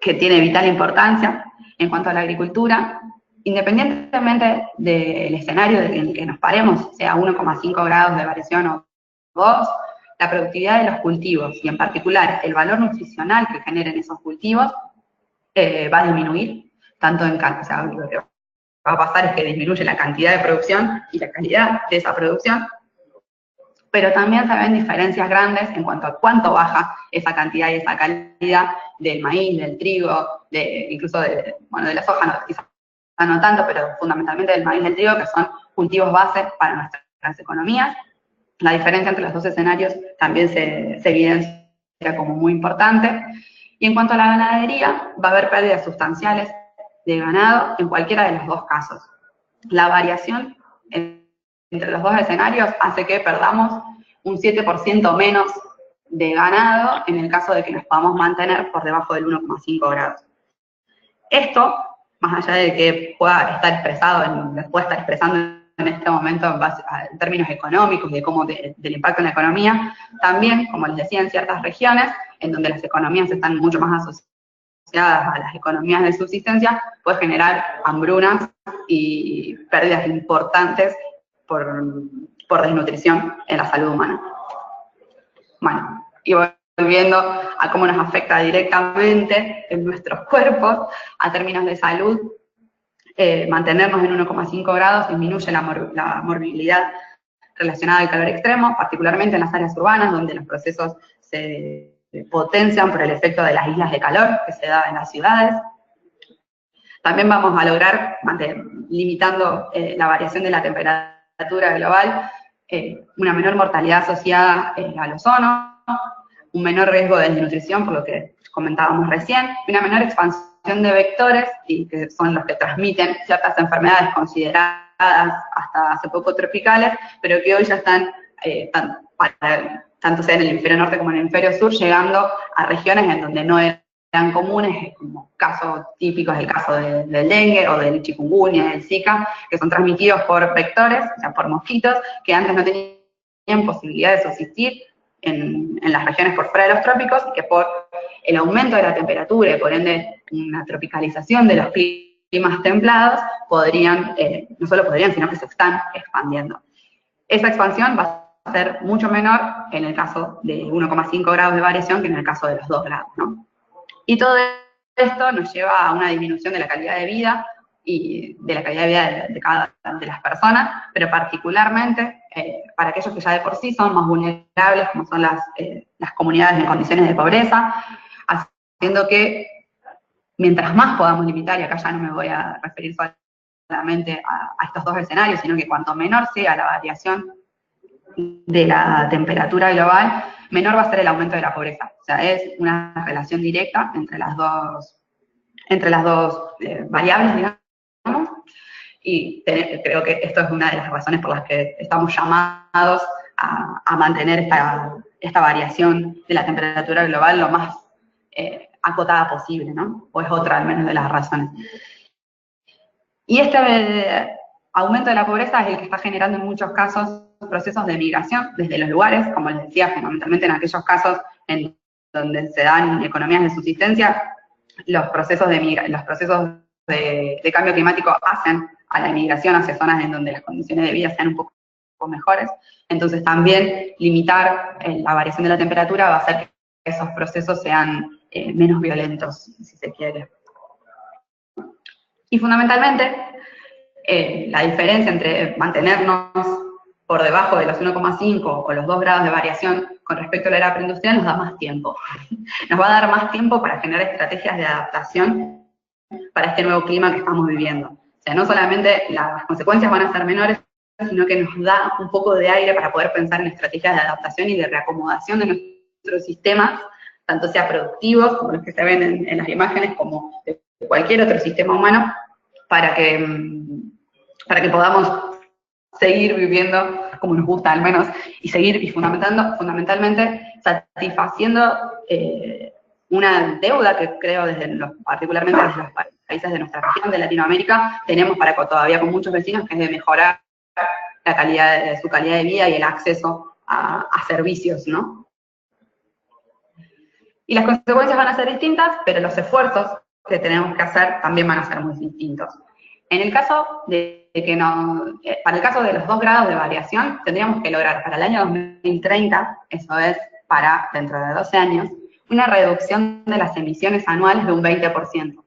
tiene vital importancia en cuanto a la agricultura. Independientemente del escenario en el que nos paremos, sea 1,5 grados de variación o 2, la productividad de los cultivos, y en particular el valor nutricional que generen esos cultivos, va a disminuir, tanto en cantidad, o sea, lo que va a pasar es que disminuye la cantidad de producción y la calidad de esa producción, pero también se ven diferencias grandes en cuanto a cuánto baja esa cantidad y esa calidad del maíz, del trigo, incluso de la soja, no, quizás no tanto, pero fundamentalmente del maíz y del trigo, que son cultivos base para nuestras economías. La diferencia entre los dos escenarios también se evidencia como muy importante. Y en cuanto a la ganadería, va a haber pérdidas sustanciales de ganado en cualquiera de los dos casos. La variación entre los dos escenarios hace que perdamos un 7% menos de ganado en el caso de que nos podamos mantener por debajo del 1,5 grados. Esto, más allá de que pueda estar expresando en este momento en términos económicos, de cómo del impacto en la economía. También, como les decía, en ciertas regiones, en donde las economías están mucho más asociadas a las economías de subsistencia, puede generar hambrunas y pérdidas importantes por desnutrición en la salud humana. Bueno, y volviendo a cómo nos afecta directamente en nuestros cuerpos, a términos de salud, mantenernos en 1,5 grados disminuye la morbilidad relacionada al calor extremo, particularmente en las áreas urbanas, donde los procesos se potencian por el efecto de las islas de calor que se da en las ciudades. También vamos a lograr, limitando la variación de la temperatura global, una menor mortalidad asociada al ozono, un menor riesgo de desnutrición, por lo que comentábamos recién, y una menor expansión de vectores, y que son los que transmiten ciertas enfermedades consideradas hasta hace poco tropicales, pero que hoy ya están, tanto sea en el hemisferio norte como en el hemisferio sur, llegando a regiones en donde no eran comunes, como casos típicos, el caso del dengue o del chikungunya, del Zika, que son transmitidos por vectores, o sea, por mosquitos, que antes no tenían posibilidad de subsistir en las regiones por fuera de los trópicos, y que por el aumento de la temperatura y por ende una tropicalización de los climas templados, podrían, no solo podrían, sino que se están expandiendo. Esa expansión va a ser mucho menor en el caso de 1,5 grados de variación que en el caso de los 2 grados, ¿no? Y todo esto nos lleva a una disminución de la calidad de vida y de la calidad de vida de cada de las personas, pero particularmente para aquellos que ya de por sí son más vulnerables, como son las comunidades en condiciones de pobreza, haciendo que mientras más podamos limitar, y acá ya no me voy a referir solamente a estos dos escenarios, sino que cuanto menor sea la variación de la temperatura global, menor va a ser el aumento de la pobreza. O sea, es una relación directa entre las dos variables, digamos, y creo que esto es una de las razones por las que estamos llamados a mantener esta variación de la temperatura global lo más acotada posible, ¿no? O es otra, al menos, de las razones. Y este aumento de la pobreza es el que está generando en muchos casos procesos de migración desde los lugares, como les decía, fundamentalmente en aquellos casos en donde se dan economías de subsistencia, los procesos de cambio climático hacen a la migración hacia zonas en donde las condiciones de vida sean un poco mejores. Entonces también limitar la variación de la temperatura va a hacer que esos procesos sean menos violentos, si se quiere. Y fundamentalmente, la diferencia entre mantenernos por debajo de los 1,5 o los 2 grados de variación con respecto a la era preindustrial nos da más tiempo. Nos va a dar más tiempo para generar estrategias de adaptación para este nuevo clima que estamos viviendo. O sea, no solamente las consecuencias van a ser menores, sino que nos da un poco de aire para poder pensar en estrategias de adaptación y de reacomodación de nuestros sistemas, tanto sea productivos, como los que se ven en las imágenes, como de cualquier otro sistema humano, para que podamos seguir viviendo como nos gusta al menos, y seguir fundamentalmente satisfaciendo una deuda que creo particularmente desde los países de nuestra región, de Latinoamérica, tenemos todavía con muchos vecinos, que es de mejorar su calidad de vida y el acceso a servicios, ¿no? Y las consecuencias van a ser distintas, pero los esfuerzos que tenemos que hacer también van a ser muy distintos. En el caso para el caso de los 2 grados de variación, tendríamos que lograr para el año 2030, eso es para dentro de 12 años, una reducción de las emisiones anuales de un 20%.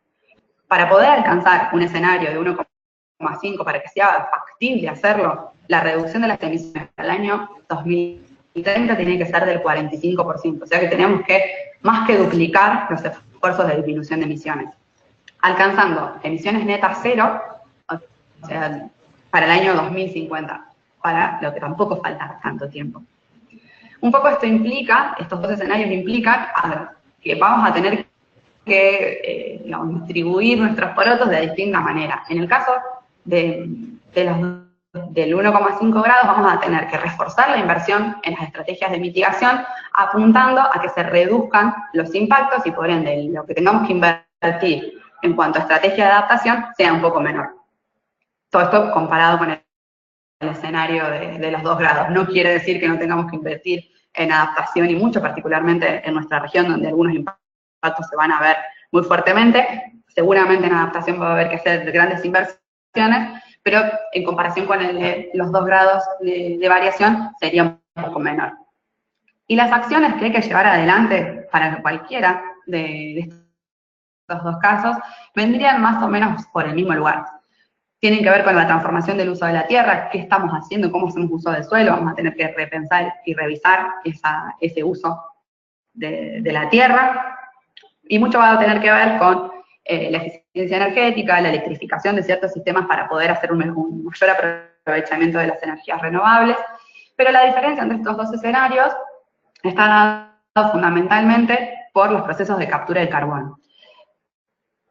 Para poder alcanzar un escenario de 1,5, para que sea factible hacerlo, la reducción de las emisiones para el año 2030 tiene que ser del 45%, o sea que tenemos que más que duplicar los esfuerzos de disminución de emisiones. Alcanzando emisiones netas cero, o sea, para el año 2050, para lo que tampoco falta tanto tiempo. Un poco estos dos escenarios implican que vamos a tener que distribuir nuestros porotos de distinta manera. En el caso del 1,5 grados vamos a tener que reforzar la inversión en las estrategias de mitigación, apuntando a que se reduzcan los impactos y por ende lo que tengamos que invertir en cuanto a estrategia de adaptación sea un poco menor. Todo esto comparado con el escenario de los 2 grados. No quiere decir que no tengamos que invertir en adaptación, y mucho particularmente en nuestra región, donde algunos impactos se van a ver muy fuertemente. Seguramente en adaptación va a haber que hacer grandes inversiones, pero en comparación con los 2 grados de variación sería un poco menor. Y las acciones que hay que llevar adelante para cualquiera de estos 2 casos vendrían más o menos por el mismo lugar. Tienen que ver con la transformación del uso de la tierra, qué estamos haciendo, cómo hacemos uso del suelo. Vamos a tener que repensar y revisar ese uso de la tierra. Y mucho va a tener que ver con la eficiencia energética, la electrificación de ciertos sistemas para poder hacer un mayor aprovechamiento de las energías renovables. Pero la diferencia entre estos 2 escenarios está dado fundamentalmente por los procesos de captura de carbono.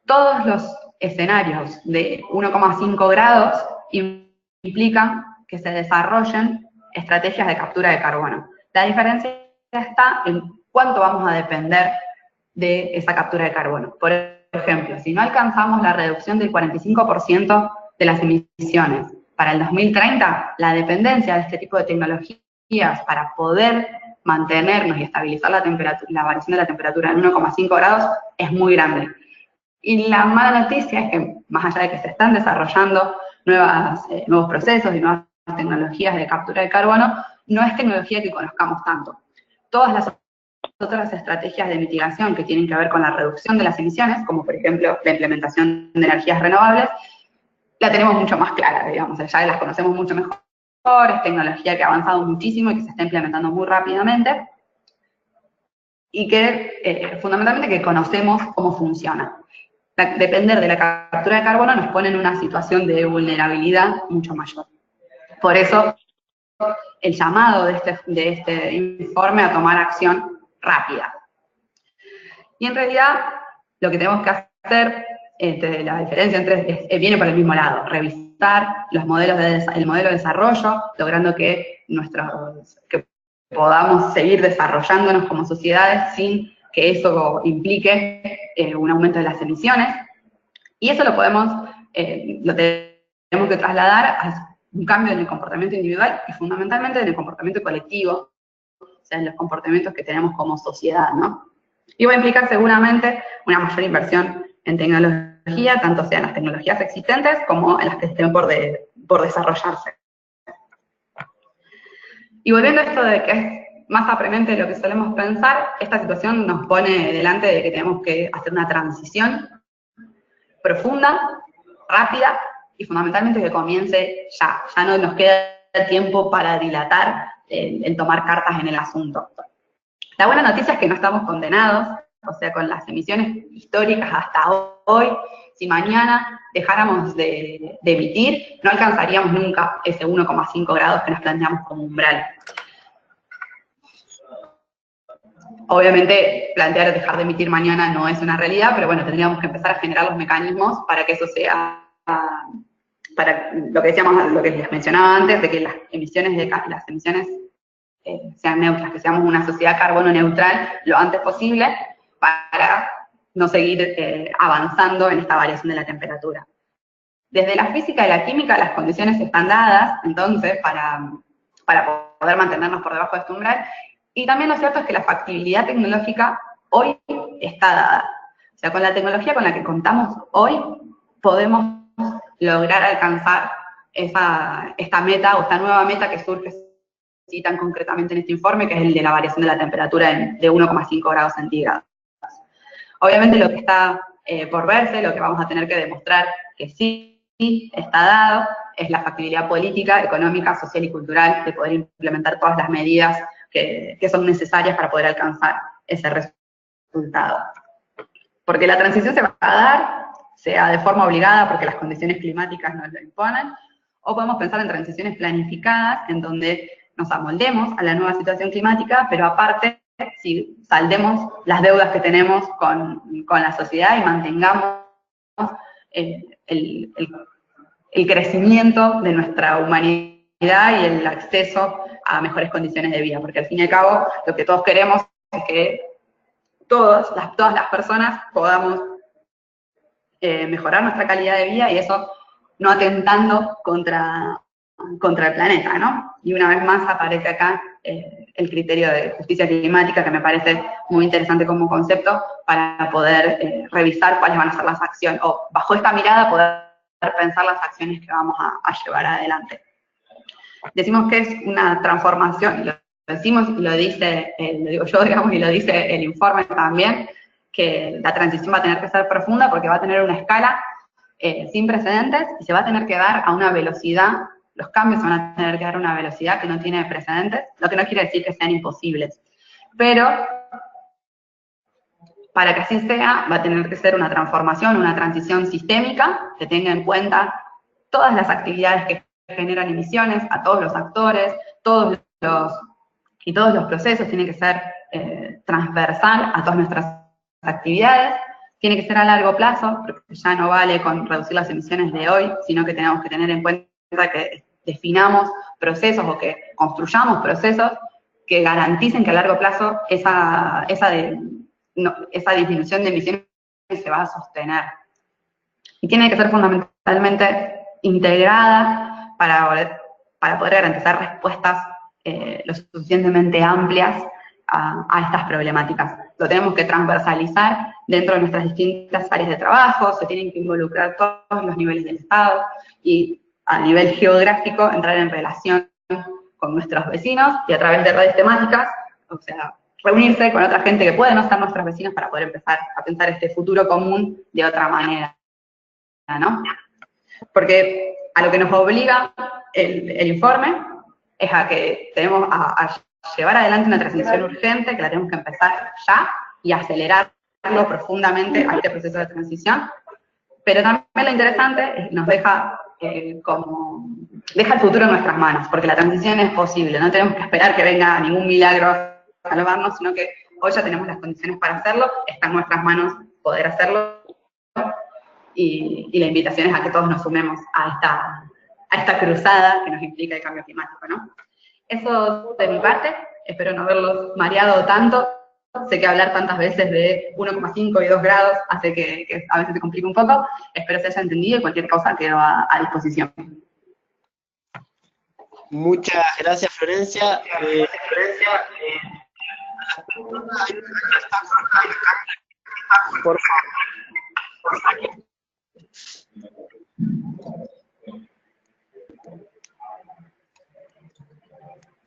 Todos los escenarios de 1,5 grados implican que se desarrollen estrategias de captura de carbono. La diferencia está en cuánto vamos a depender de esa captura de carbono. Por ejemplo, si no alcanzamos la reducción del 45% de las emisiones para el 2030, la dependencia de este tipo de tecnologías para poder mantenernos y estabilizar la variación de la temperatura en 1,5 grados es muy grande. Y la mala noticia es que, más allá de que se están desarrollando nuevos procesos y nuevas tecnologías de captura de carbono, no es tecnología que conozcamos tanto. Todas las otras estrategias de mitigación que tienen que ver con la reducción de las emisiones, como por ejemplo la implementación de energías renovables, la tenemos mucho más clara, digamos, ya las conocemos mucho mejor, es tecnología que ha avanzado muchísimo y que se está implementando muy rápidamente, y que fundamentalmente que conocemos cómo funciona. Depender de la captura de carbono nos pone en una situación de vulnerabilidad mucho mayor. Por eso, el llamado de este informe a tomar acción rápida. Y en realidad, lo que tenemos que hacer, la diferencia viene por el mismo lado, revisar el modelo de desarrollo, logrando que podamos seguir desarrollándonos como sociedades sin que eso implique un aumento de las emisiones, y eso lo tenemos que trasladar a un cambio en el comportamiento individual y fundamentalmente en el comportamiento colectivo, o sea, en los comportamientos que tenemos como sociedad, ¿no? Y va a implicar seguramente una mayor inversión en tecnología, tanto sean las tecnologías existentes como en las que estén por desarrollarse. Y volviendo a esto de que es más apremiante de lo que solemos pensar, esta situación nos pone delante de que tenemos que hacer una transición profunda, rápida y fundamentalmente que comience ya. Ya no nos queda tiempo para dilatar el tomar cartas en el asunto. La buena noticia es que no estamos condenados, o sea, con las emisiones históricas hasta hoy, si mañana dejáramos de emitir, no alcanzaríamos nunca ese 1,5 grados que nos planteamos como umbral. Obviamente, plantear dejar de emitir mañana no es una realidad, pero bueno, tendríamos que empezar a generar los mecanismos para que eso sea, para lo que decíamos, lo que les mencionaba antes, de que las emisiones sean neutras, que seamos una sociedad carbono neutral lo antes posible para no seguir avanzando en esta variación de la temperatura. Desde la física y la química las condiciones están dadas, entonces, para poder mantenernos por debajo de este umbral. Y también lo cierto es que la factibilidad tecnológica hoy está dada. O sea, con la tecnología con la que contamos hoy, podemos lograr alcanzar esta meta o esta nueva meta que surge sí, tan concretamente en este informe, que es el de la variación de la temperatura de 1,5 grados centígrados. Obviamente lo que está por verse, lo que vamos a tener que demostrar que sí está dado, es la factibilidad política, económica, social y cultural de poder implementar todas las medidas que son necesarias para poder alcanzar ese resultado. Porque la transición se va a dar, sea de forma obligada porque las condiciones climáticas nos lo imponen, o podemos pensar en transiciones planificadas en donde nos amoldemos a la nueva situación climática, pero aparte, si saldemos las deudas que tenemos con la sociedad y mantengamos el crecimiento de nuestra humanidad y el acceso a mejores condiciones de vida, porque al fin y al cabo lo que todos queremos es que todas las personas podamos mejorar nuestra calidad de vida, y eso no atentando contra contra el planeta, ¿no? Y una vez más aparece acá el criterio de justicia climática, que me parece muy interesante como concepto para poder revisar cuáles van a ser las acciones, o bajo esta mirada poder pensar las acciones que vamos a llevar adelante. Decimos que es una transformación, lo decimos y lo dice, lo digo yo, digamos, y lo dice el informe también, que la transición va a tener que ser profunda porque va a tener una escala sin precedentes y se va a tener que dar a una velocidad, los cambios se van a tener que dar a una velocidad que no tiene precedentes, lo que no quiere decir que sean imposibles. Pero para que así sea, va a tener que ser una transformación, una transición sistémica que tenga en cuenta todas las actividades que generan emisiones, a todos los actores, todos los procesos, tiene que ser transversal a todas nuestras actividades, tiene que ser a largo plazo, porque ya no vale con reducir las emisiones de hoy, sino que tenemos que tener en cuenta que definamos procesos o que construyamos procesos que garanticen que a largo plazo esa disminución de emisiones se va a sostener. Y tiene que ser fundamentalmente integrada para poder garantizar respuestas lo suficientemente amplias a estas problemáticas. Lo tenemos que transversalizar dentro de nuestras distintas áreas de trabajo, se tienen que involucrar todos los niveles del Estado y a nivel geográfico entrar en relación con nuestros vecinos y a través de redes temáticas, o sea, reunirse con otra gente que puede no ser nuestros vecinos para poder empezar a pensar este futuro común de otra manera, ¿no? Porque a lo que nos obliga el informe es a que tenemos a llevar adelante una transición urgente, que la tenemos que empezar ya y acelerarlo profundamente a este proceso de transición. Pero también lo interesante es que nos deja deja el futuro en nuestras manos, porque la transición es posible, no tenemos que esperar que venga ningún milagro a salvarnos, sino que hoy ya tenemos las condiciones para hacerlo, está en nuestras manos poder hacerlo, y la invitación es a que todos nos sumemos a esta cruzada que nos implica el cambio climático, ¿no? Eso de mi parte, espero no haberlos mareado tanto. Sé que hablar tantas veces de 1,5 y 2 grados hace que a veces se complique un poco. Espero se haya entendido y cualquier cosa quedo a disposición. Muchas gracias, Florencia. Por favor.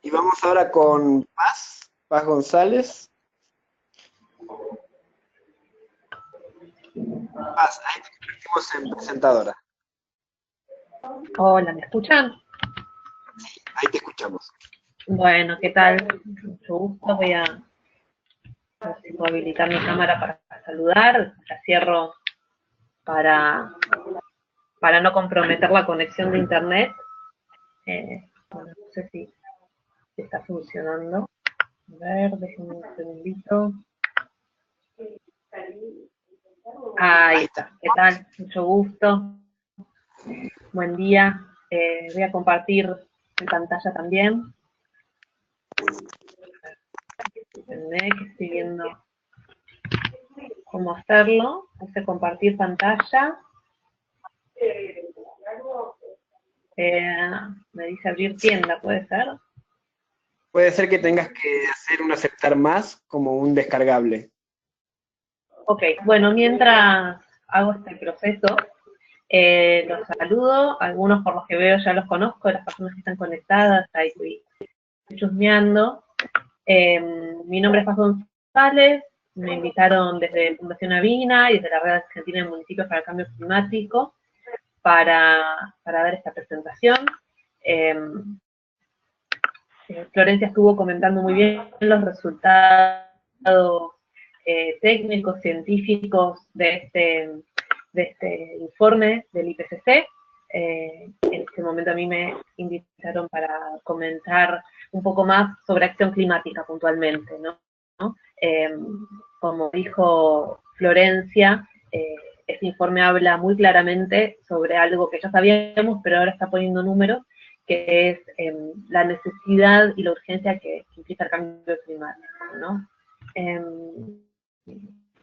Y vamos ahora con Paz González. Paz, ahí te convertimos en presentadora. Hola, ¿me escuchan? Sí, ahí te escuchamos. Bueno, ¿qué tal? Mucho gusto. Voy a ver si puedo habilitar mi cámara para saludar. La cierro para no comprometer la conexión de internet. Bueno, no sé si está funcionando. A ver, déjenme un segundito. Ahí está. ¿Qué tal? Mucho gusto. Buen día. Voy a compartir mi pantalla también. Que estoy viendo cómo hacerlo. Puse compartir pantalla. Me dice abrir tienda, ¿puede ser? Puede ser que tengas que hacer un aceptar más como un descargable. Ok, bueno, mientras hago este proceso, los saludo. Algunos por los que veo ya los conozco, las personas que están conectadas, ahí estoy chusmeando. Mi nombre es Paz González, me invitaron desde Fundación Avina y desde la Red Argentina de Municipios para el Cambio Climático para dar esta presentación. Florencia estuvo comentando muy bien los resultados técnicos, científicos de este informe del IPCC. En este momento a mí me invitaron para comentar un poco más sobre acción climática puntualmente, ¿no? Como dijo Florencia, este informe habla muy claramente sobre algo que ya sabíamos, pero ahora está poniendo números, que es la necesidad y la urgencia que implica el cambio climático, ¿no?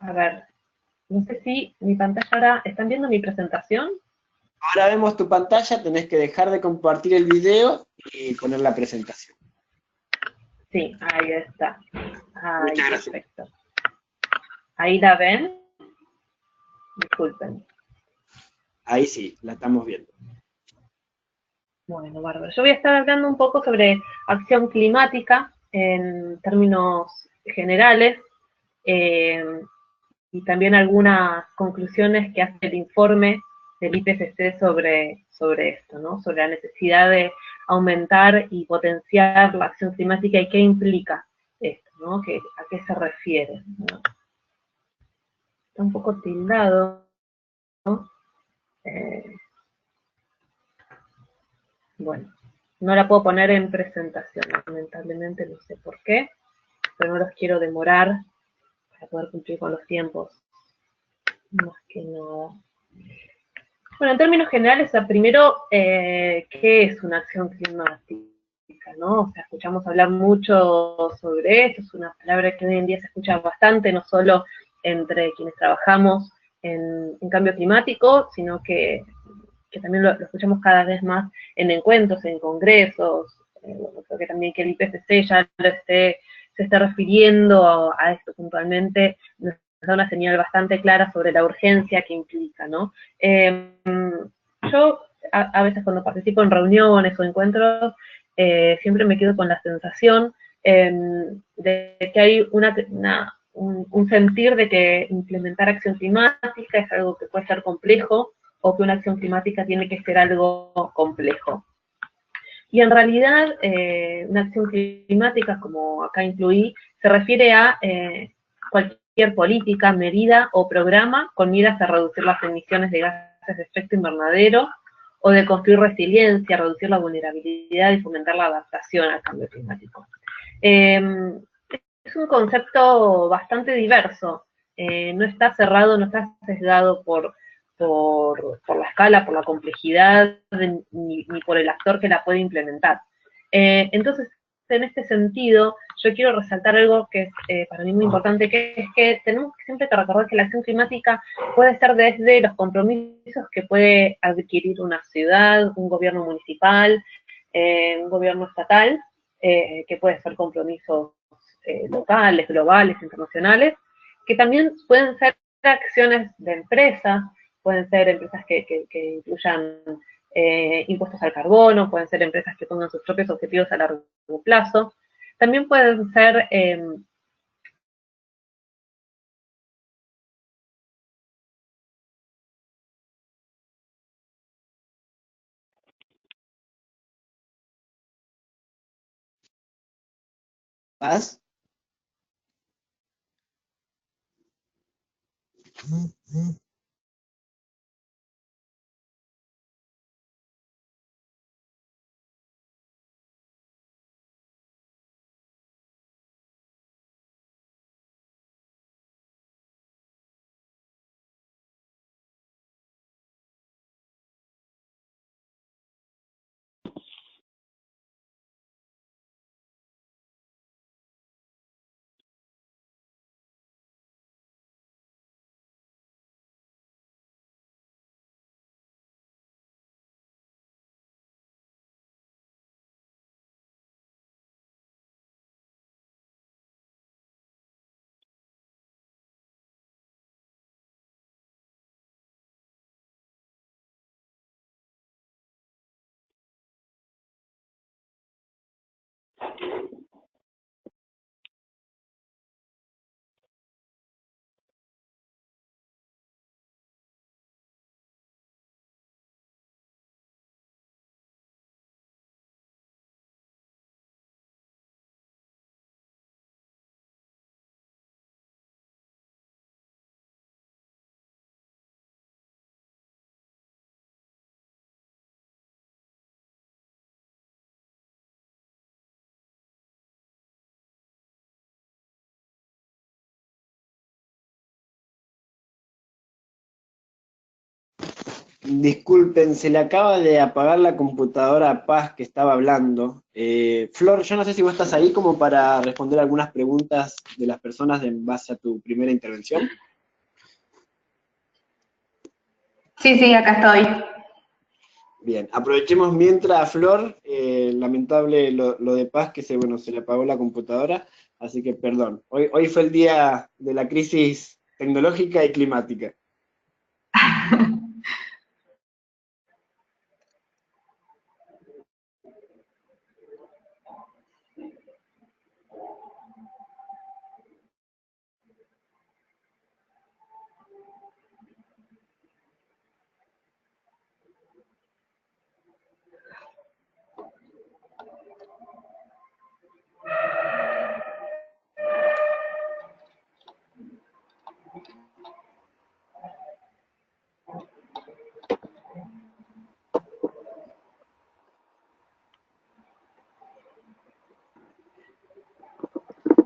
A ver, no sé si mi pantalla ahora, ¿están viendo mi presentación? Ahora vemos tu pantalla, tenés que dejar de compartir el video y poner la presentación. Sí, ahí está. Ahí, Muchas gracias. perfecto. ¿Ahí la ven? Disculpen. Ahí sí, la estamos viendo. Bueno, bárbaro. Yo voy a estar hablando un poco sobre acción climática en términos generales y también algunas conclusiones que hace el informe del IPCC sobre esto, ¿no? Sobre la necesidad de aumentar y potenciar la acción climática y qué implica esto, ¿no? ¿A qué se refiere? ¿No? Está un poco tildado, ¿no? Bueno, no la puedo poner en presentación, lamentablemente, no sé por qué, pero no los quiero demorar para poder cumplir con los tiempos, más que nada. Bueno, en términos generales, primero, ¿qué es una acción climática? ¿No? O sea, escuchamos hablar mucho sobre esto, es una palabra que hoy en día se escucha bastante, no solo entre quienes trabajamos en cambio climático, sino que también lo escuchamos cada vez más en encuentros, en congresos, bueno, creo que también que el IPCC ya se está refiriendo a esto puntualmente, nos da una señal bastante clara sobre la urgencia que implica, ¿no? Yo a veces cuando participo en reuniones o encuentros, siempre me quedo con la sensación de que hay un sentir de que implementar acción climática es algo que puede ser complejo, o que una acción climática tiene que ser algo complejo. Y en realidad, una acción climática, como acá incluí, se refiere a cualquier política, medida o programa con miras a reducir las emisiones de gases de efecto invernadero o de construir resiliencia, reducir la vulnerabilidad y fomentar la adaptación al cambio climático. Es un concepto bastante diverso, no está cerrado, no está sesgado por la escala, por la complejidad, ni por el actor que la puede implementar. Entonces, en este sentido, yo quiero resaltar algo que es para mí muy importante, que es que tenemos siempre que recordar que la acción climática puede ser desde los compromisos que puede adquirir una ciudad, un gobierno municipal, un gobierno estatal, que puede ser compromisos locales, globales, internacionales, que también pueden ser acciones de empresas, pueden ser empresas que incluyan impuestos al carbono, pueden ser empresas que pongan sus propios objetivos a largo plazo, también pueden ser ¿Paz? Disculpen, se le acaba de apagar la computadora a Paz que estaba hablando. Flor, yo no sé si vos estás ahí como para responder algunas preguntas de las personas en base a tu primera intervención. Sí, acá estoy. Bien, aprovechemos mientras, Flor, lamentable lo de Paz, que se le apagó la computadora, así que perdón. Hoy fue el día de la crisis tecnológica y climática.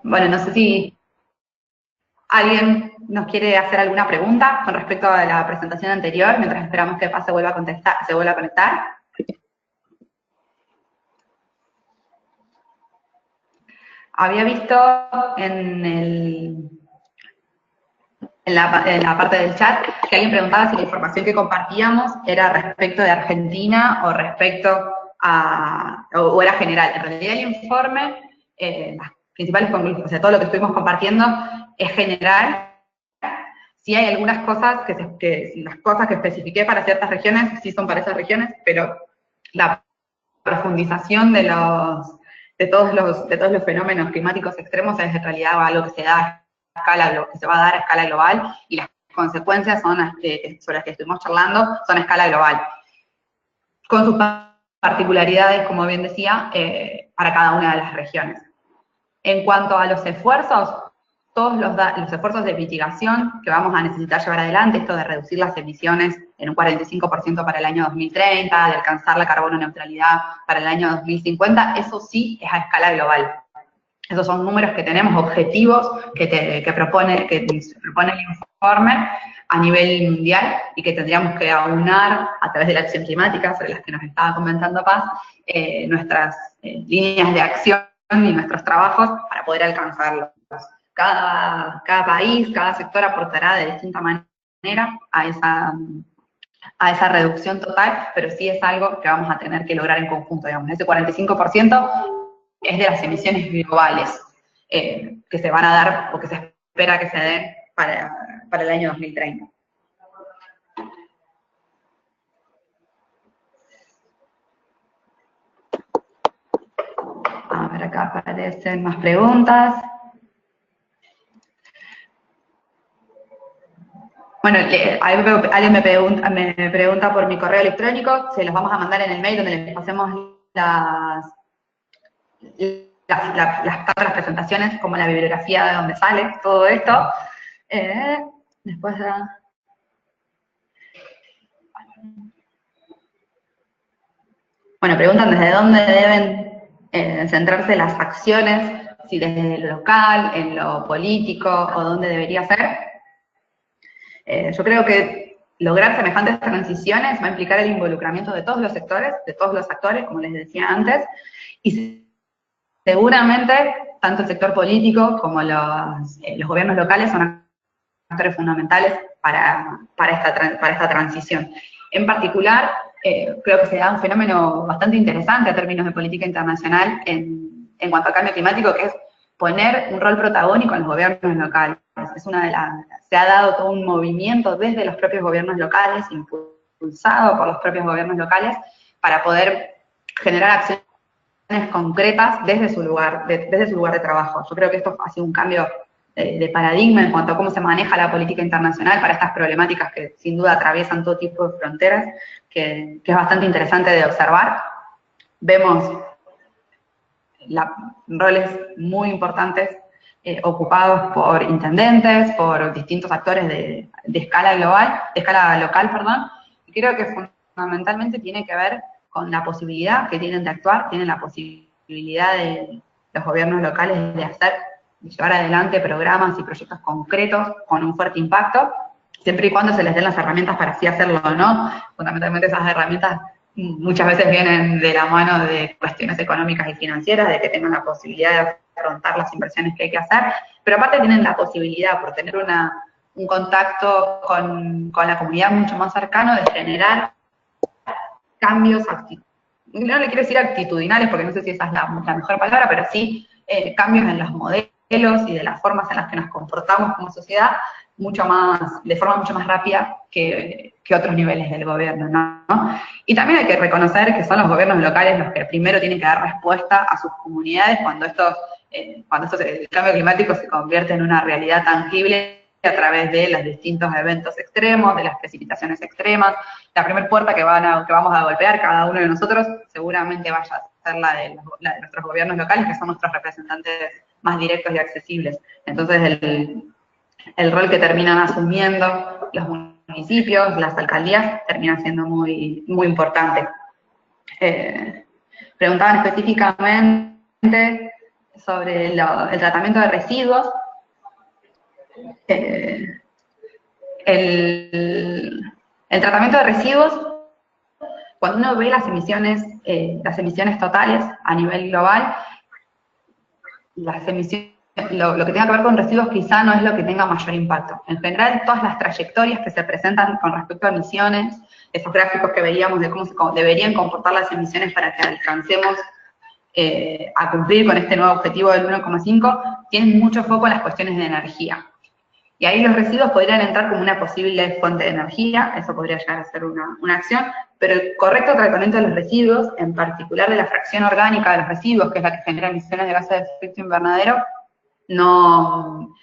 Bueno, no sé si alguien nos quiere hacer alguna pregunta con respecto a la presentación anterior, mientras esperamos que Paz se vuelva a conectar. Había visto en la parte del chat que alguien preguntaba si la información que compartíamos era respecto de Argentina o respecto o era general. En realidad el informe, las principales conclusiones, o sea, todo lo que estuvimos compartiendo es general. Sí hay algunas cosas las cosas que especifiqué para ciertas regiones, sí son para esas regiones, pero la profundización de todos los fenómenos climáticos extremos es en realidad algo que se da que se va a dar a escala global, y las consecuencias sobre las que estuvimos charlando son a escala global, con sus particularidades, como bien decía, para cada una de las regiones. En cuanto a los esfuerzos, todos los esfuerzos de mitigación que vamos a necesitar llevar adelante, esto de reducir las emisiones en un 45% para el año 2030, de alcanzar la carbono neutralidad para el año 2050, eso sí es a escala global. Esos son números que tenemos, objetivos que propone el informe a nivel mundial y que tendríamos que aunar a través de la acción climática, sobre las que nos estaba comentando Paz, nuestras líneas de acción y nuestros trabajos para poder alcanzarlos. Cada país, cada sector aportará de distinta manera a esa reducción total, pero sí es algo que vamos a tener que lograr en conjunto, digamos. Ese 45% es de las emisiones globales que se van a dar o que se espera que se den para el año 2030. A ver, acá aparecen más preguntas. Bueno, alguien me pregunta por mi correo electrónico, se los vamos a mandar en el mail donde les pasemos las presentaciones, como la bibliografía de donde sale todo esto. Después bueno, preguntan desde dónde deben centrarse las acciones, si desde lo local, en lo político, o dónde debería ser. Yo creo que lograr semejantes transiciones va a implicar el involucramiento de todos los sectores, de todos los actores, como les decía antes, y seguramente tanto el sector político como los gobiernos locales son actores fundamentales para esta transición. En particular, creo que se da un fenómeno bastante interesante a términos de política internacional en cuanto al cambio climático, que es poner un rol protagónico en los gobiernos locales. Se ha dado todo un movimiento desde los propios gobiernos locales, impulsado por los propios gobiernos locales, para poder generar acciones concretas desde su lugar de trabajo. Yo creo que esto ha sido un cambio de paradigma en cuanto a cómo se maneja la política internacional para estas problemáticas que sin duda atraviesan todo tipo de fronteras, que es bastante interesante de observar. Vemos roles muy importantes ocupados por intendentes, por distintos actores de escala local, y creo que fundamentalmente tiene que ver con la posibilidad que tienen de actuar, tienen la posibilidad de los gobiernos locales de llevar adelante programas y proyectos concretos con un fuerte impacto, siempre y cuando se les den las herramientas para así hacerlo o no. Fundamentalmente esas herramientas muchas veces vienen de la mano de cuestiones económicas y financieras, de que tengan la posibilidad de afrontar las inversiones que hay que hacer, pero aparte tienen la posibilidad, por tener un contacto con la comunidad mucho más cercano, de generar cambios, no le quiero decir actitudinales, porque no sé si esa es la mejor palabra, pero sí cambios en los modelos y de las formas en las que nos comportamos como sociedad, de forma mucho más rápida que otros niveles del gobierno, ¿no? Y también hay que reconocer que son los gobiernos locales los que primero tienen que dar respuesta a sus comunidades cuando el cambio climático se convierte en una realidad tangible a través de los distintos eventos extremos, de las precipitaciones extremas. La primera puerta que vamos a golpear cada uno de nosotros seguramente vaya a ser la de nuestros gobiernos locales, que son nuestros representantes más directos y accesibles. Entonces, el rol que terminan asumiendo los municipios, las alcaldías, termina siendo muy, muy importante. Preguntaban específicamente sobre el tratamiento de residuos. El tratamiento de residuos, cuando uno ve las emisiones totales a nivel global, lo que tenga que ver con residuos quizá no es lo que tenga mayor impacto. En general, todas las trayectorias que se presentan con respecto a emisiones, esos gráficos que veíamos de cómo deberían comportar las emisiones para que alcancemos a cumplir con este nuevo objetivo del 1,5, tienen mucho foco en las cuestiones de energía. Y ahí los residuos podrían entrar como una posible fuente de energía, eso podría llegar a ser una acción, pero el correcto tratamiento de los residuos, en particular de la fracción orgánica de los residuos, que es la que genera emisiones de gases de efecto invernadero, no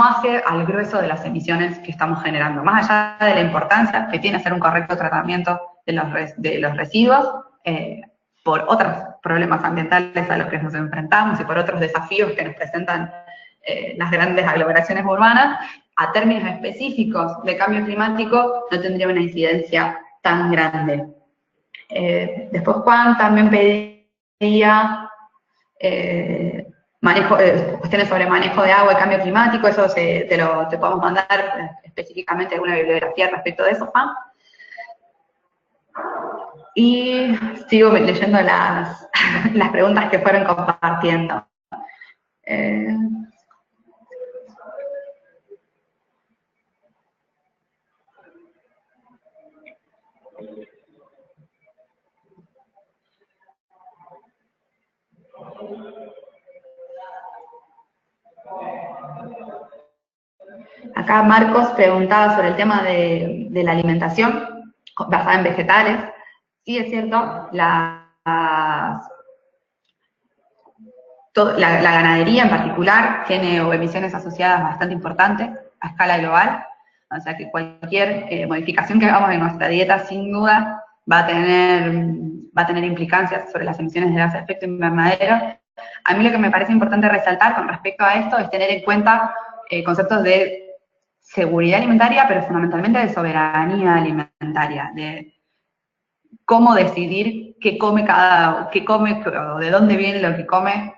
hace al grueso de las emisiones que estamos generando. Más allá de la importancia que tiene hacer un correcto tratamiento de los residuos, por otros problemas ambientales a los que nos enfrentamos y por otros desafíos que nos presentan las grandes aglomeraciones urbanas, a términos específicos de cambio climático no tendría una incidencia tan grande. Después Juan también pedía cuestiones sobre manejo de agua y cambio climático, eso te podemos mandar específicamente alguna bibliografía respecto de eso, Juan. Y sigo leyendo las preguntas que fueron compartiendo. Acá Marcos preguntaba sobre el tema de la alimentación basada en vegetales. Sí, es cierto, la ganadería en particular tiene emisiones asociadas bastante importantes a escala global, o sea que cualquier modificación que hagamos en nuestra dieta sin duda va a tener implicancias sobre las emisiones de gases de efecto invernadero. A mí lo que me parece importante resaltar con respecto a esto es tener en cuenta conceptos de seguridad alimentaria, pero fundamentalmente de soberanía alimentaria, de cómo decidir qué come o de dónde viene lo que come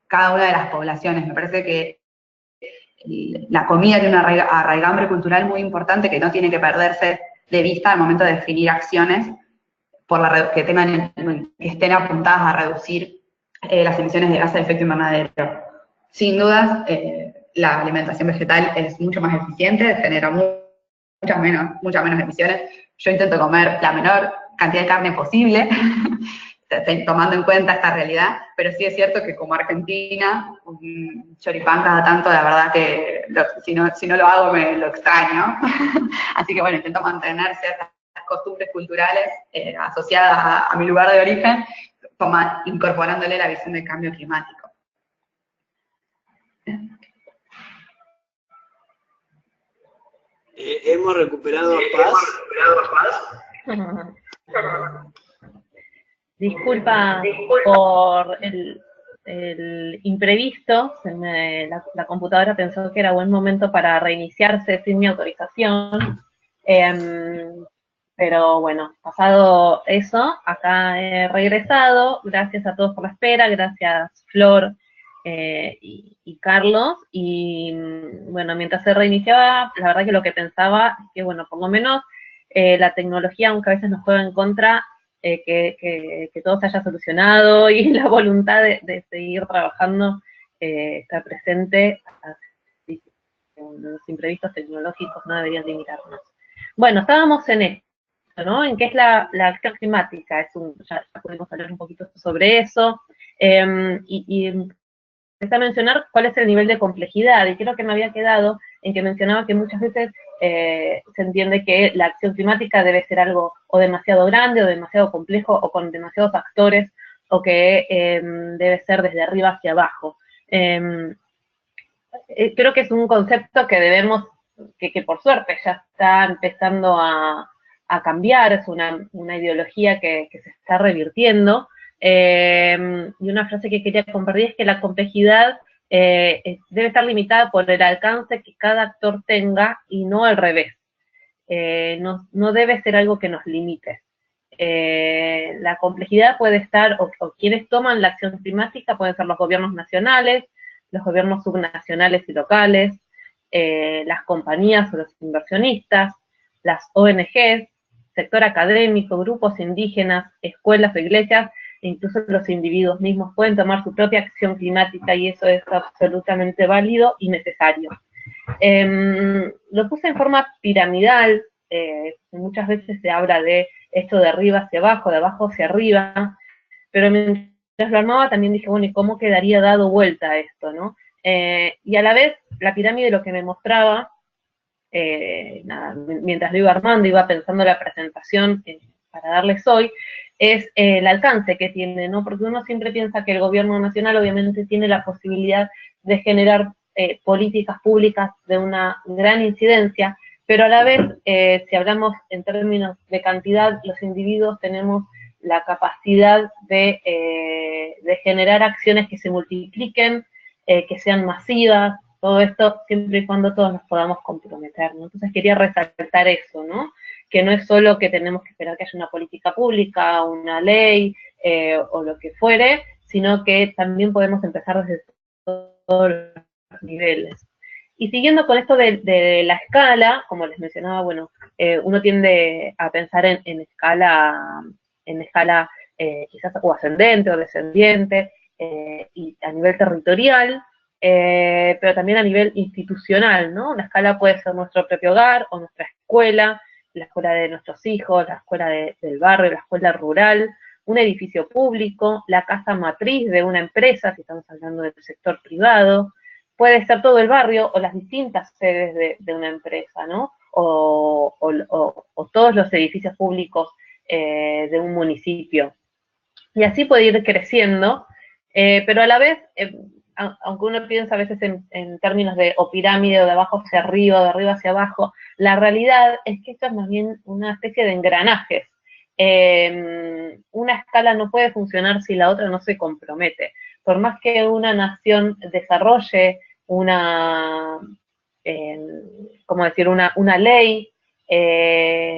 cada una de las poblaciones. Me parece que la comida tiene una arraigambre cultural muy importante que no tiene que perderse de vista al momento de definir acciones que estén apuntadas a reducir las emisiones de gases de efecto invernadero. Sin dudas, la alimentación vegetal es mucho más eficiente, genera muchas menos emisiones. Yo intento comer la menor cantidad de carne posible, tomando en cuenta esta realidad, pero sí es cierto que como Argentina, un choripán cada tanto, la verdad que si no lo hago me lo extraño. Así que bueno, intento mantener ciertas costumbres culturales asociadas a mi lugar de origen, incorporándole la visión del cambio climático. Hemos recuperado a Paz. Disculpa por el imprevisto, la computadora pensó que era buen momento para reiniciarse sin mi autorización, pero bueno, pasado eso, acá he regresado. Gracias a todos por la espera, gracias Flor y Carlos, y bueno, mientras se reiniciaba, la verdad que lo que pensaba es que bueno, por lo menos la tecnología, aunque a veces nos juega en contra, que todo se haya solucionado y la voluntad de seguir trabajando está presente, así que los imprevistos tecnológicos no deberían limitarnos. Bueno, estábamos en esto. ¿no? En qué es la acción climática. Ya podemos hablar un poquito sobre eso. Y empecé a mencionar cuál es el nivel de complejidad, y creo que me había quedado en que mencionaba que muchas veces se entiende que la acción climática debe ser algo o demasiado grande, o demasiado complejo, o con demasiados actores, o que debe ser desde arriba hacia abajo. Creo que es un concepto que debemos, que por suerte ya está empezando a cambiar, es una ideología que se está revirtiendo. Y una frase que quería compartir es que la complejidad debe estar limitada por el alcance que cada actor tenga y no al revés. No debe ser algo que nos limite. La complejidad puede estar, o quienes toman la acción climática pueden ser los gobiernos nacionales, los gobiernos subnacionales y locales, las compañías o los inversionistas, las ONGs, sector académico, grupos indígenas, escuelas o iglesias, e incluso los individuos mismos pueden tomar su propia acción climática, y eso es absolutamente válido y necesario. Lo puse en forma piramidal, muchas veces se habla de esto de arriba hacia abajo, de abajo hacia arriba, pero mientras lo armaba también dije, bueno, ¿y cómo quedaría dado vuelta esto, no? Y a la vez, la pirámide lo que me mostraba, mientras lo iba armando, iba pensando la presentación para darles hoy, es el alcance que tiene, ¿no? Porque uno siempre piensa que el gobierno nacional obviamente tiene la posibilidad de generar políticas públicas de una gran incidencia, pero a la vez, si hablamos en términos de cantidad, los individuos tenemos la capacidad de generar acciones que se multipliquen, que sean masivas, todo esto siempre y cuando todos nos podamos comprometer, ¿no? Entonces quería resaltar eso, ¿no? Que no es solo que tenemos que esperar que haya una política pública, una ley o lo que fuere, sino que también podemos empezar desde todos los niveles. Y siguiendo con esto de la escala, como les mencionaba, bueno, uno tiende a pensar en escala quizás o ascendente o descendiente, y a nivel territorial, pero también a nivel institucional, ¿no? La escala puede ser nuestro propio hogar o nuestra escuela, la escuela de nuestros hijos, la escuela del barrio, la escuela rural, un edificio público, la casa matriz de una empresa, si estamos hablando del sector privado, puede ser todo el barrio o las distintas sedes de una empresa, ¿no? O todos los edificios públicos de un municipio. Y así puede ir creciendo, pero a la vez, aunque uno piensa a veces en términos de o pirámide, o de abajo hacia arriba, o de arriba hacia abajo, la realidad es que esto es más bien una especie de engranajes. Una escala no puede funcionar si la otra no se compromete. Por más que una nación desarrolle una ley,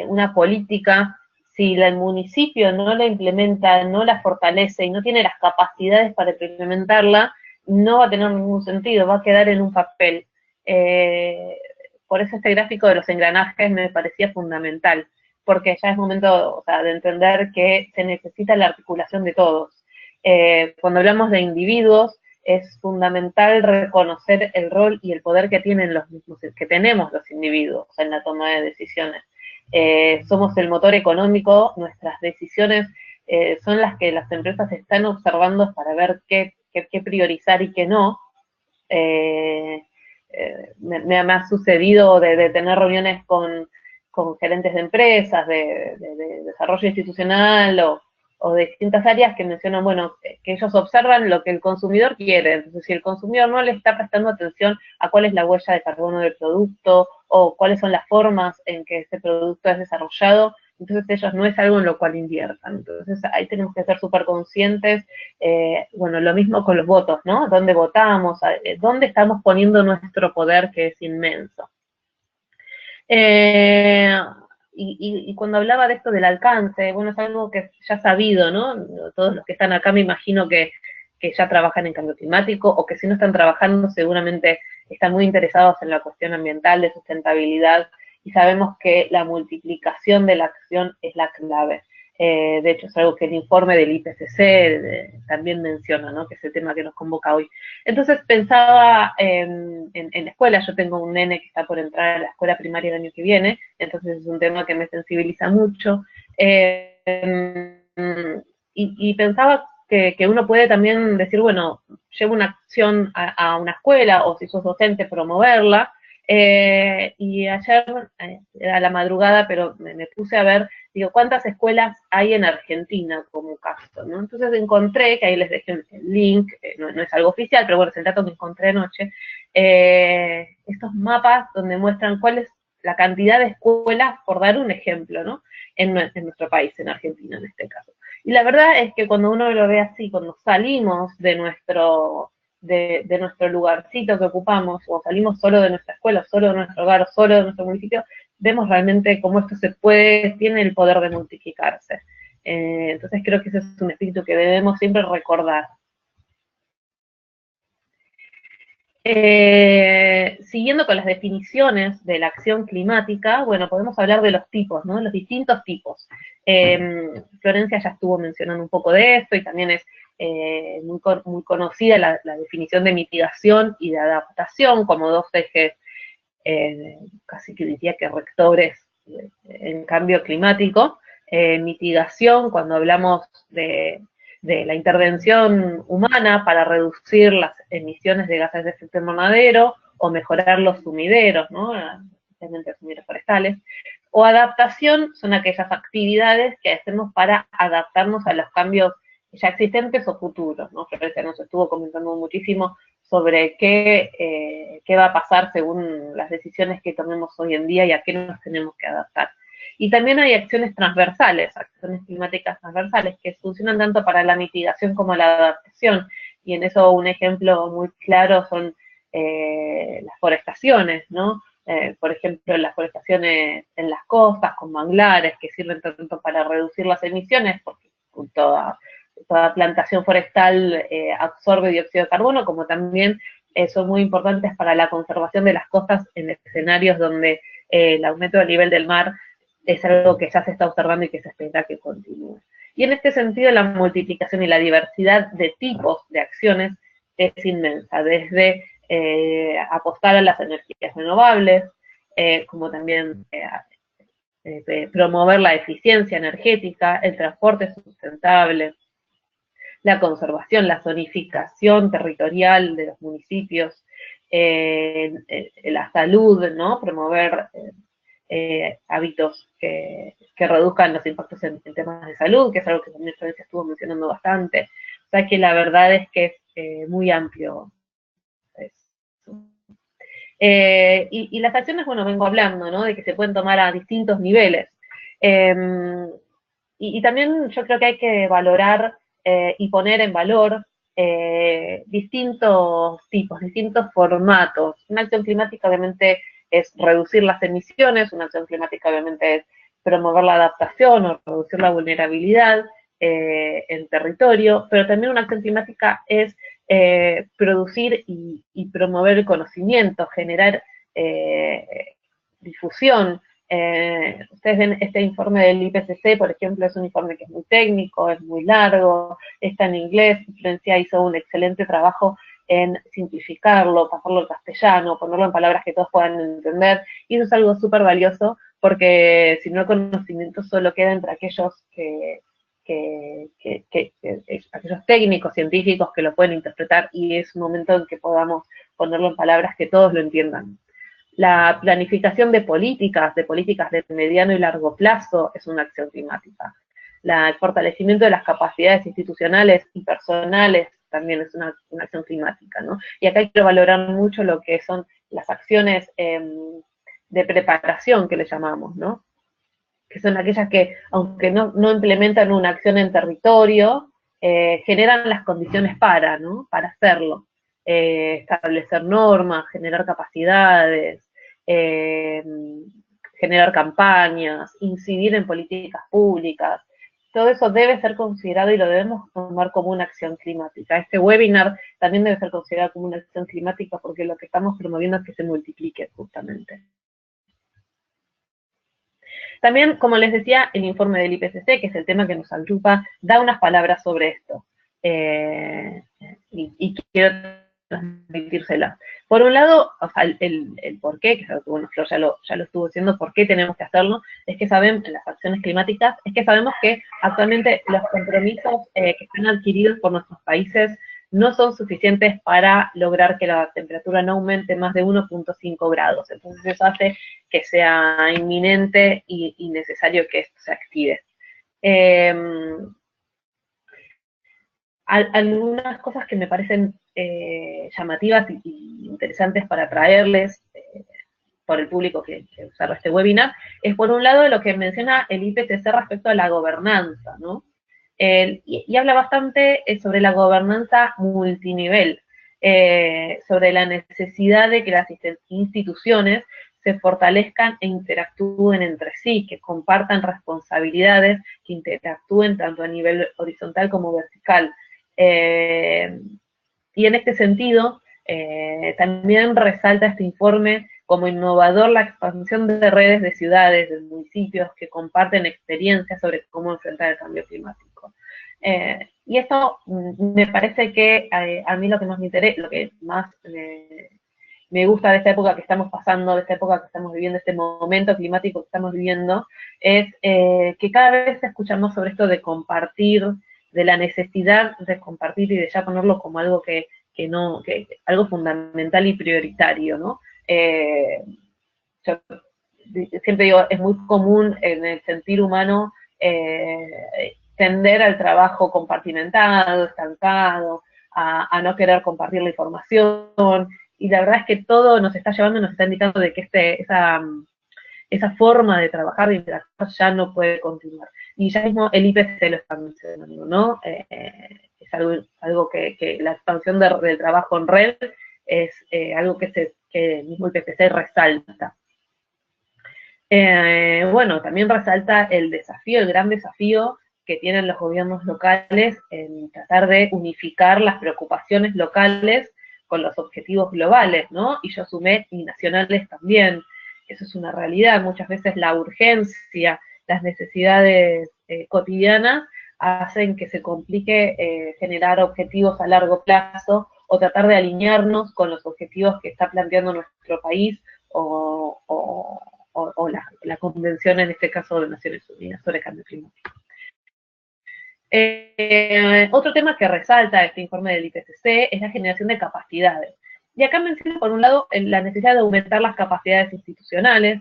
una política, si el municipio no la implementa, no la fortalece y no tiene las capacidades para implementarla, no va a tener ningún sentido, va a quedar en un papel. Por eso este gráfico de los engranajes me parecía fundamental, porque ya es momento, o sea, de entender que se necesita la articulación de todos. Cuando hablamos de individuos, es fundamental reconocer el rol y el poder que tienen los mismos, que tenemos los individuos en la toma de decisiones. Somos el motor económico, nuestras decisiones son las que las empresas están observando para ver qué priorizar y qué no. Me ha sucedido de tener reuniones con gerentes de empresas, de desarrollo institucional o de distintas áreas que mencionan, bueno, que ellos observan lo que el consumidor quiere. Entonces, si el consumidor no le está prestando atención a cuál es la huella de carbono del producto o cuáles son las formas en que ese producto es desarrollado, entonces ellos no es algo en lo cual inviertan. Entonces, ahí tenemos que ser súper conscientes. Bueno, lo mismo con los votos, ¿no? ¿Dónde votamos? ¿Dónde estamos poniendo nuestro poder, que es inmenso? Y cuando hablaba de esto del alcance, bueno, es algo que ya sabido, ¿no? Todos los que están acá me imagino que ya trabajan en cambio climático, o que si no están trabajando seguramente están muy interesados en la cuestión ambiental, de sustentabilidad, y sabemos que la multiplicación de la acción es la clave. De hecho, es algo que el informe del IPCC también menciona, ¿no? Que es el tema que nos convoca hoy. Entonces pensaba en la escuela. Yo tengo un nene que está por entrar a la escuela primaria el año que viene, entonces es un tema que me sensibiliza mucho. Y pensaba que uno puede también decir, bueno, llevo una acción a una escuela, o si sos docente, promoverla. Y ayer, a la madrugada, pero me puse a ver, digo, ¿cuántas escuelas hay en Argentina como caso? ¿No? Entonces encontré, que ahí les dejé el link, no es algo oficial, pero bueno, es el dato que encontré anoche, estos mapas donde muestran cuál es la cantidad de escuelas, por dar un ejemplo, ¿no? En nuestro país, en Argentina en este caso. Y la verdad es que cuando uno lo ve así, cuando salimos de nuestro lugarcito que ocupamos, o salimos solo de nuestra escuela, solo de nuestro hogar, solo de nuestro municipio, vemos realmente cómo esto tiene el poder de multiplicarse. Entonces creo que ese es un espíritu que debemos siempre recordar. Siguiendo con las definiciones de la acción climática, bueno, podemos hablar de los tipos, ¿no? Los distintos tipos. Florencia ya estuvo mencionando un poco de esto, y también es muy conocida la definición de mitigación y de adaptación como dos ejes, casi que diría que rectores en cambio climático. Mitigación, cuando hablamos de la intervención humana para reducir las emisiones de gases de efecto invernadero o mejorar los sumideros, ¿no? Especialmente los sumideros forestales. O adaptación son aquellas actividades que hacemos para adaptarnos a los cambios ya existentes o futuros, ¿no? Florencia nos estuvo comentando muchísimo sobre qué va a pasar según las decisiones que tomemos hoy en día y a qué nos tenemos que adaptar. Y también hay acciones transversales, acciones climáticas transversales, que funcionan tanto para la mitigación como la adaptación. Y en eso un ejemplo muy claro son las forestaciones, ¿no? Por ejemplo, las forestaciones en las costas, con manglares, que sirven tanto para reducir las emisiones, porque toda plantación forestal absorbe dióxido de carbono, como también son muy importantes para la conservación de las costas en escenarios donde el aumento del nivel del mar es algo que ya se está observando y que se espera que continúe. Y en este sentido, la multiplicación y la diversidad de tipos de acciones es inmensa, desde apostar a las energías renovables, como también promover la eficiencia energética, el transporte sustentable, la conservación, la zonificación territorial de los municipios, la salud, ¿no? Promover hábitos que reduzcan los impactos en temas de salud, que es algo que también Florencia estuvo mencionando bastante. O sea que la verdad es que es muy amplio eso. Y las acciones, bueno, vengo hablando, ¿no? De que se pueden tomar a distintos niveles. Y también yo creo que hay que valorar y poner en valor distintos tipos, distintos formatos. Una acción climática obviamente es reducir las emisiones, una acción climática obviamente es promover la adaptación o reducir la vulnerabilidad en territorio, pero también una acción climática es producir y promover el conocimiento, generar difusión. Ustedes ven este informe del IPCC, por ejemplo, es un informe que es muy técnico, es muy largo, está en inglés. Florencia hizo un excelente trabajo en simplificarlo, pasarlo al castellano, ponerlo en palabras que todos puedan entender, y eso es algo súper valioso, porque si no, el conocimiento solo queda entre aquellos aquellos técnicos, científicos que lo pueden interpretar, y es un momento en que podamos ponerlo en palabras que todos lo entiendan. La planificación de políticas de mediano y largo plazo es una acción climática. El fortalecimiento de las capacidades institucionales y personales también es una acción climática, ¿no? Y acá quiero valorar mucho lo que son las acciones de preparación, que le llamamos, ¿no? Que son aquellas que, aunque no implementan una acción en territorio, generan las condiciones ¿no? Para hacerlo. Establecer normas, generar capacidades, generar campañas, incidir en políticas públicas. Todo eso debe ser considerado y lo debemos tomar como una acción climática. Este webinar también debe ser considerado como una acción climática, porque lo que estamos promoviendo es que se multiplique justamente. También, como les decía, el informe del IPCC, que es el tema que nos agrupa, da unas palabras sobre esto. Y quiero transmitírselas. Por un lado, o sea, el por qué, que bueno, Flor ya lo estuvo diciendo, por qué tenemos que hacerlo, es que sabemos, en las acciones climáticas, es que sabemos que actualmente los compromisos que están adquiridos por nuestros países no son suficientes para lograr que la temperatura no aumente más de 1.5 grados. Entonces eso hace que sea inminente y necesario que esto se active. Algunas cosas que me parecen llamativas y interesantes para traerles por el público que observa este webinar, es por un lado lo que menciona el IPCC respecto a la gobernanza, ¿no? Y habla bastante sobre la gobernanza multinivel, sobre la necesidad de que las instituciones se fortalezcan e interactúen entre sí, que compartan responsabilidades, que interactúen tanto a nivel horizontal como vertical. Y en este sentido, también resalta este informe como innovador la expansión de redes de ciudades, de municipios que comparten experiencias sobre cómo enfrentar el cambio climático. Y esto me parece que a mí lo que más me interesa, lo que más me gusta de esta época que estamos pasando, de esta época que estamos viviendo, este momento climático que estamos viviendo, es que cada vez escuchamos sobre esto de compartir, de la necesidad de compartir y de ya ponerlo como algo que algo fundamental y prioritario, ¿no? Yo siempre digo, es muy común en el sentir humano tender al trabajo compartimentado, estancado, a no querer compartir la información, y la verdad es que todo nos está llevando, nos está indicando de que esa forma de trabajar, de interactuar, ya no puede continuar. Y ya mismo el IPCC lo está mencionando, ¿no? Es algo que la expansión del trabajo en red es algo que el mismo IPCC resalta. Bueno, también resalta el gran desafío que tienen los gobiernos locales en tratar de unificar las preocupaciones locales con los objetivos globales, ¿no? Y yo sumé, y nacionales también. Eso es una realidad. Muchas veces la urgencia, las necesidades cotidianas hacen que se complique generar objetivos a largo plazo o tratar de alinearnos con los objetivos que está planteando nuestro país o la Convención, en este caso de Naciones Unidas, sobre Cambio Climático. Otro tema que resalta este informe del IPCC es la generación de capacidades. Y acá menciona, por un lado, la necesidad de aumentar las capacidades institucionales,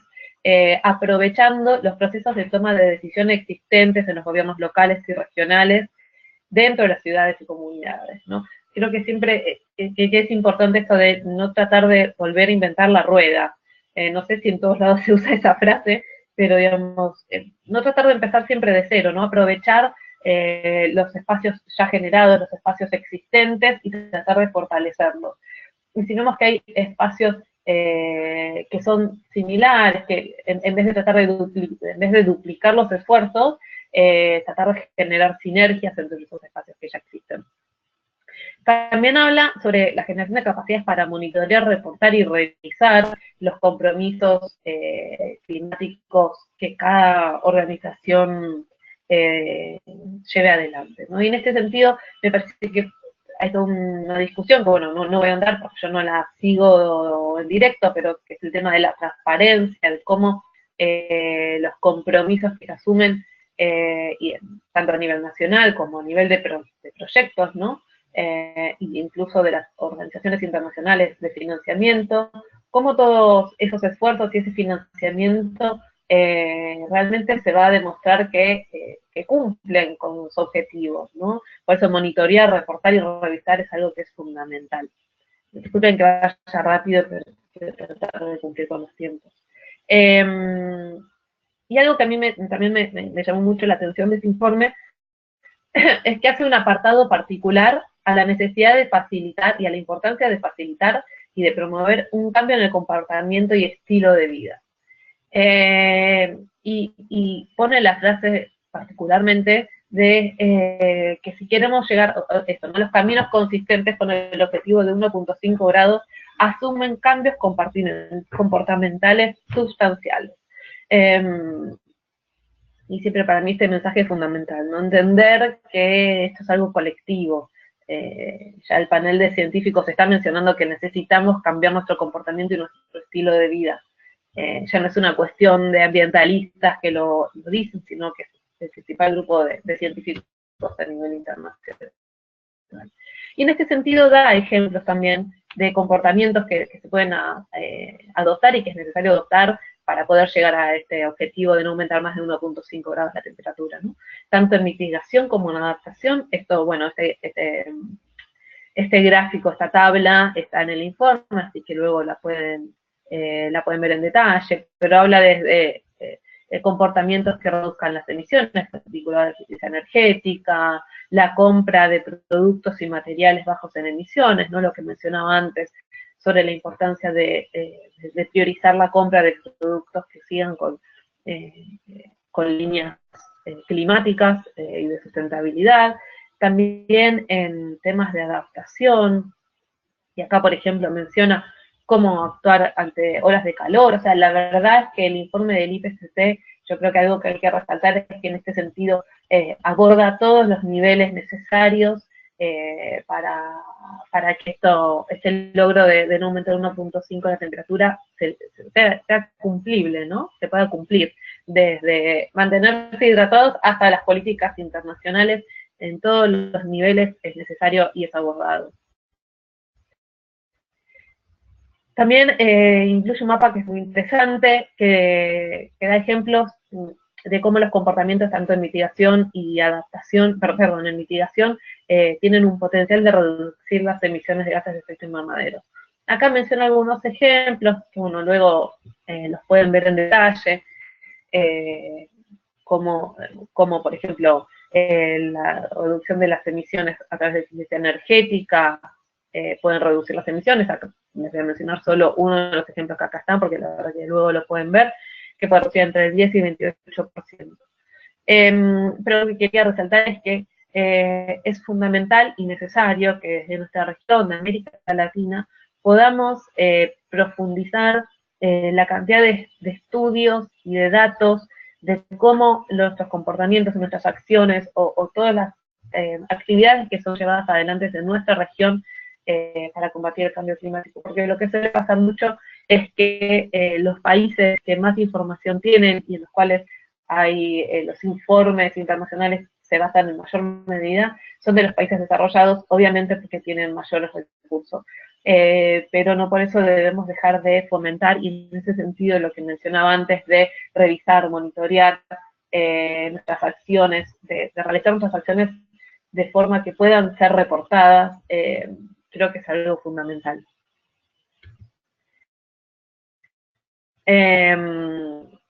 aprovechando los procesos de toma de decisión existentes en los gobiernos locales y regionales dentro de las ciudades y comunidades, ¿no? Creo que siempre que es importante esto de no tratar de volver a inventar la rueda. No sé si en todos lados se usa esa frase, pero digamos, no tratar de empezar siempre de cero, ¿no? Aprovechar los espacios ya generados, los espacios existentes y tratar de fortalecerlos. Y si vemos que hay espacios que son similares, que en vez de duplicar los esfuerzos, tratar de generar sinergias entre esos espacios que ya existen. También habla sobre la generación de capacidades para monitorear, reportar y revisar los compromisos climáticos que cada organización lleve adelante, ¿no? Y en este sentido, me parece que hay toda una discusión, que bueno, no voy a andar porque yo no la sigo en directo, pero que es el tema de la transparencia, de cómo los compromisos que se asumen, tanto a nivel nacional como a nivel de proyectos, ¿no? Incluso de las organizaciones internacionales de financiamiento, cómo todos esos esfuerzos y ese financiamiento realmente se va a demostrar que cumplen con los objetivos, ¿no? Por eso monitorear, reportar y revisar es algo que es fundamental. Disculpen que vaya rápido, pero quiero tratar de cumplir con los tiempos. Y algo que a mí también me llamó mucho la atención de este informe es que hace un apartado particular a la necesidad de facilitar y a la importancia de facilitar y de promover un cambio en el comportamiento y estilo de vida. Y pone la frase particularmente de que si queremos llegar a esto, ¿no? Los caminos consistentes con el objetivo de 1.5 grados asumen cambios comportamentales sustanciales. Y siempre para mí este mensaje es fundamental, ¿no? Entender que esto es algo colectivo. Ya el panel de científicos está mencionando que necesitamos cambiar nuestro comportamiento y nuestro estilo de vida. Ya no es una cuestión de ambientalistas que lo dicen, sino que es el principal grupo de científicos a nivel internacional. Y en este sentido da ejemplos también de comportamientos que se pueden adoptar y que es necesario adoptar para poder llegar a este objetivo de no aumentar más de 1.5 grados la temperatura, ¿no? Tanto en mitigación como en adaptación. Esto, bueno, este gráfico, esta tabla, está en el informe, así que luego la pueden ver en detalle, pero habla desde comportamientos que reduzcan las emisiones, particular la eficiencia energética, la compra de productos y materiales bajos en emisiones, ¿no? Lo que mencionaba antes sobre la importancia de priorizar la compra de productos que sigan con líneas climáticas y de sustentabilidad. También en temas de adaptación, y acá por ejemplo menciona cómo actuar ante olas de calor. O sea, la verdad es que el informe del IPCC, yo creo que algo que hay que resaltar es que en este sentido aborda todos los niveles necesarios para que este logro de no aumentar 1.5 la temperatura sea cumplible, ¿no? Se pueda cumplir, desde mantenerse hidratados hasta las políticas internacionales. En todos los niveles es necesario y es abordado. También incluye un mapa que es muy interesante, que da ejemplos de cómo los comportamientos tanto en mitigación y adaptación, perdón, en mitigación, tienen un potencial de reducir las emisiones de gases de efecto invernadero. Acá menciono algunos ejemplos, que uno luego los pueden ver en detalle, como por ejemplo la reducción de las emisiones a través de eficiencia energética, pueden reducir las emisiones. Acá les voy a mencionar solo uno de los ejemplos que acá están, porque la verdad que luego lo pueden ver, que puede reducir entre el 10 y 28%. Pero lo que quería resaltar es que es fundamental y necesario que desde nuestra región de América Latina podamos profundizar la cantidad de estudios y de datos de cómo nuestros comportamientos, nuestras acciones o todas las actividades que son llevadas adelante en nuestra región para combatir el cambio climático. Porque lo que suele pasar mucho es que los países que más información tienen y en los cuales hay los informes internacionales se basan en mayor medida, son de los países desarrollados, obviamente porque tienen mayores recursos. Pero no por eso debemos dejar de fomentar, y en ese sentido lo que mencionaba antes de revisar, monitorear nuestras acciones, de realizar nuestras acciones de forma que puedan ser reportadas, creo que es algo fundamental.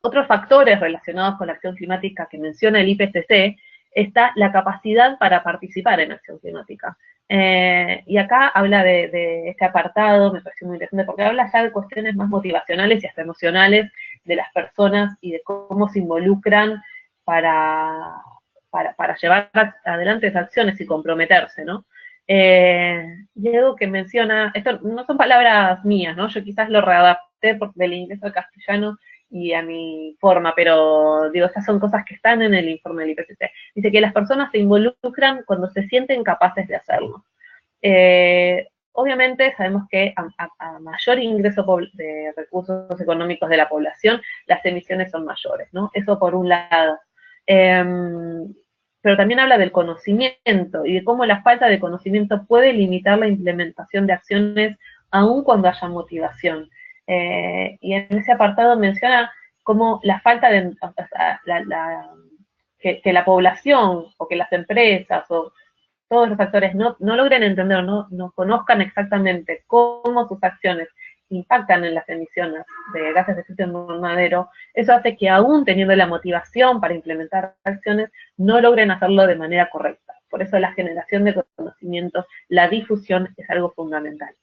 Otros factores relacionados con la acción climática que menciona el IPCC está la capacidad para participar en acción climática. Y acá habla de este apartado, me pareció muy interesante, porque habla ya de cuestiones más motivacionales y hasta emocionales de las personas y de cómo se involucran para llevar adelante esas acciones y comprometerse, ¿no? Y algo que menciona, esto no son palabras mías, ¿no? Yo quizás lo readapté del inglés al castellano y a mi forma, pero digo, esas son cosas que están en el informe del IPCC. Dice que las personas se involucran cuando se sienten capaces de hacerlo. Obviamente sabemos que a mayor ingreso de recursos económicos de la población, las emisiones son mayores, ¿no? Eso por un lado. Pero también habla del conocimiento y de cómo la falta de conocimiento puede limitar la implementación de acciones aun cuando haya motivación. Y en ese apartado menciona cómo la falta de, que la población o que las empresas o todos los actores no logren entender, no conozcan exactamente cómo sus acciones impactan en las emisiones de gases de efecto invernadero, eso hace que aún teniendo la motivación para implementar acciones, no logren hacerlo de manera correcta. Por eso la generación de conocimiento, la difusión es algo fundamental.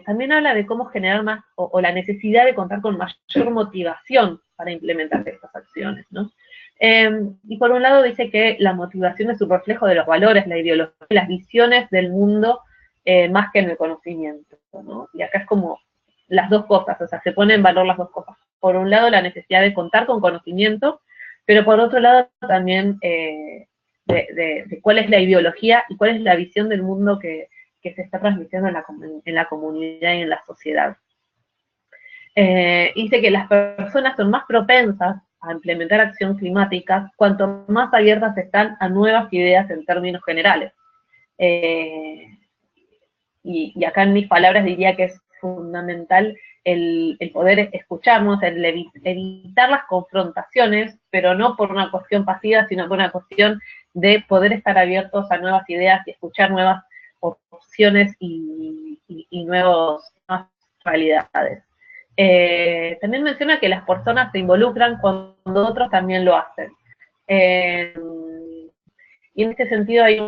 También habla de cómo generar más, o la necesidad de contar con mayor motivación para implementar estas acciones, ¿no? Y por un lado dice que la motivación es un reflejo de los valores, la ideología, las visiones del mundo, más que en el conocimiento, ¿no? Y acá es como las dos cosas, o sea, se pone en valor las dos cosas. Por un lado, la necesidad de contar con conocimiento, pero por otro lado también de cuál es la ideología y cuál es la visión del mundo que se está transmitiendo en la comunidad y en la sociedad. Dice que las personas son más propensas a implementar acción climática cuanto más abiertas están a nuevas ideas en términos generales. Y acá en mis palabras diría que es fundamental el poder escucharnos, el evitar las confrontaciones, pero no por una cuestión pasiva, sino por una cuestión de poder estar abiertos a nuevas ideas y escuchar nuevas opciones y nuevas realidades. También menciona que las personas se involucran cuando otros también lo hacen. Y en este sentido hay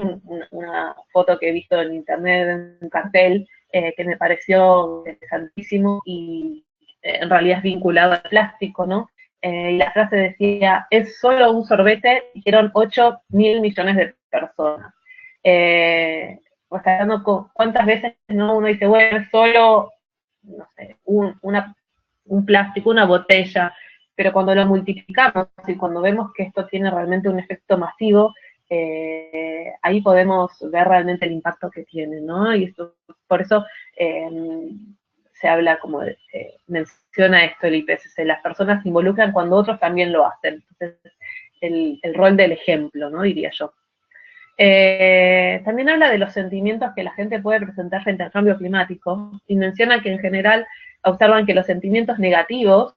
una foto que he visto en internet, en un cartel, que me pareció interesantísimo y en realidad es vinculado al plástico, ¿no? Y la frase decía, es solo un sorbete, dijeron 8.000 millones de personas. O sea, ¿cuántas veces no uno dice, bueno, es solo, no sé, un plástico, una botella, pero cuando lo multiplicamos y cuando vemos que esto tiene realmente un efecto masivo, ahí podemos ver realmente el impacto que tiene, ¿no? Y esto, por eso se habla como, menciona esto el IPCC, las personas se involucran cuando otros también lo hacen. Entonces, el rol del ejemplo, ¿no? Diría yo. También habla de los sentimientos que la gente puede presentar frente al cambio climático y menciona que en general observan que los sentimientos negativos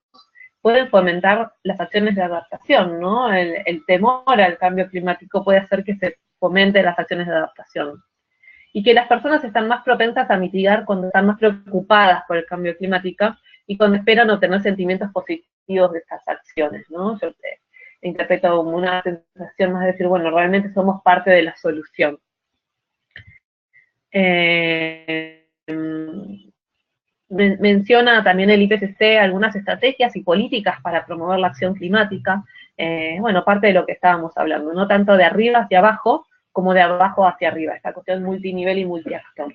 pueden fomentar las acciones de adaptación, ¿no? El temor al cambio climático puede hacer que se fomenten las acciones de adaptación. Y que las personas están más propensas a mitigar cuando están más preocupadas por el cambio climático y cuando esperan obtener sentimientos positivos de estas acciones, ¿no? Yo interpreto como una sensación más de decir, bueno, realmente somos parte de la solución. Menciona también el IPCC algunas estrategias y políticas para promover la acción climática, bueno, parte de lo que estábamos hablando, no tanto de arriba hacia abajo, como de abajo hacia arriba, esta cuestión multinivel y multiactor,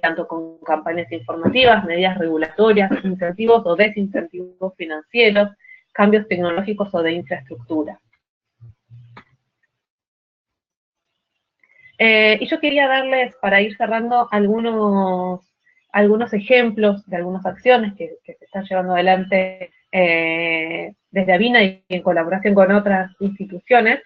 tanto con campañas informativas, medidas regulatorias, incentivos o desincentivos financieros, cambios tecnológicos o de infraestructura. Y yo quería darles, para ir cerrando, algunos ejemplos de algunas acciones que se están llevando adelante desde Avina y en colaboración con otras instituciones.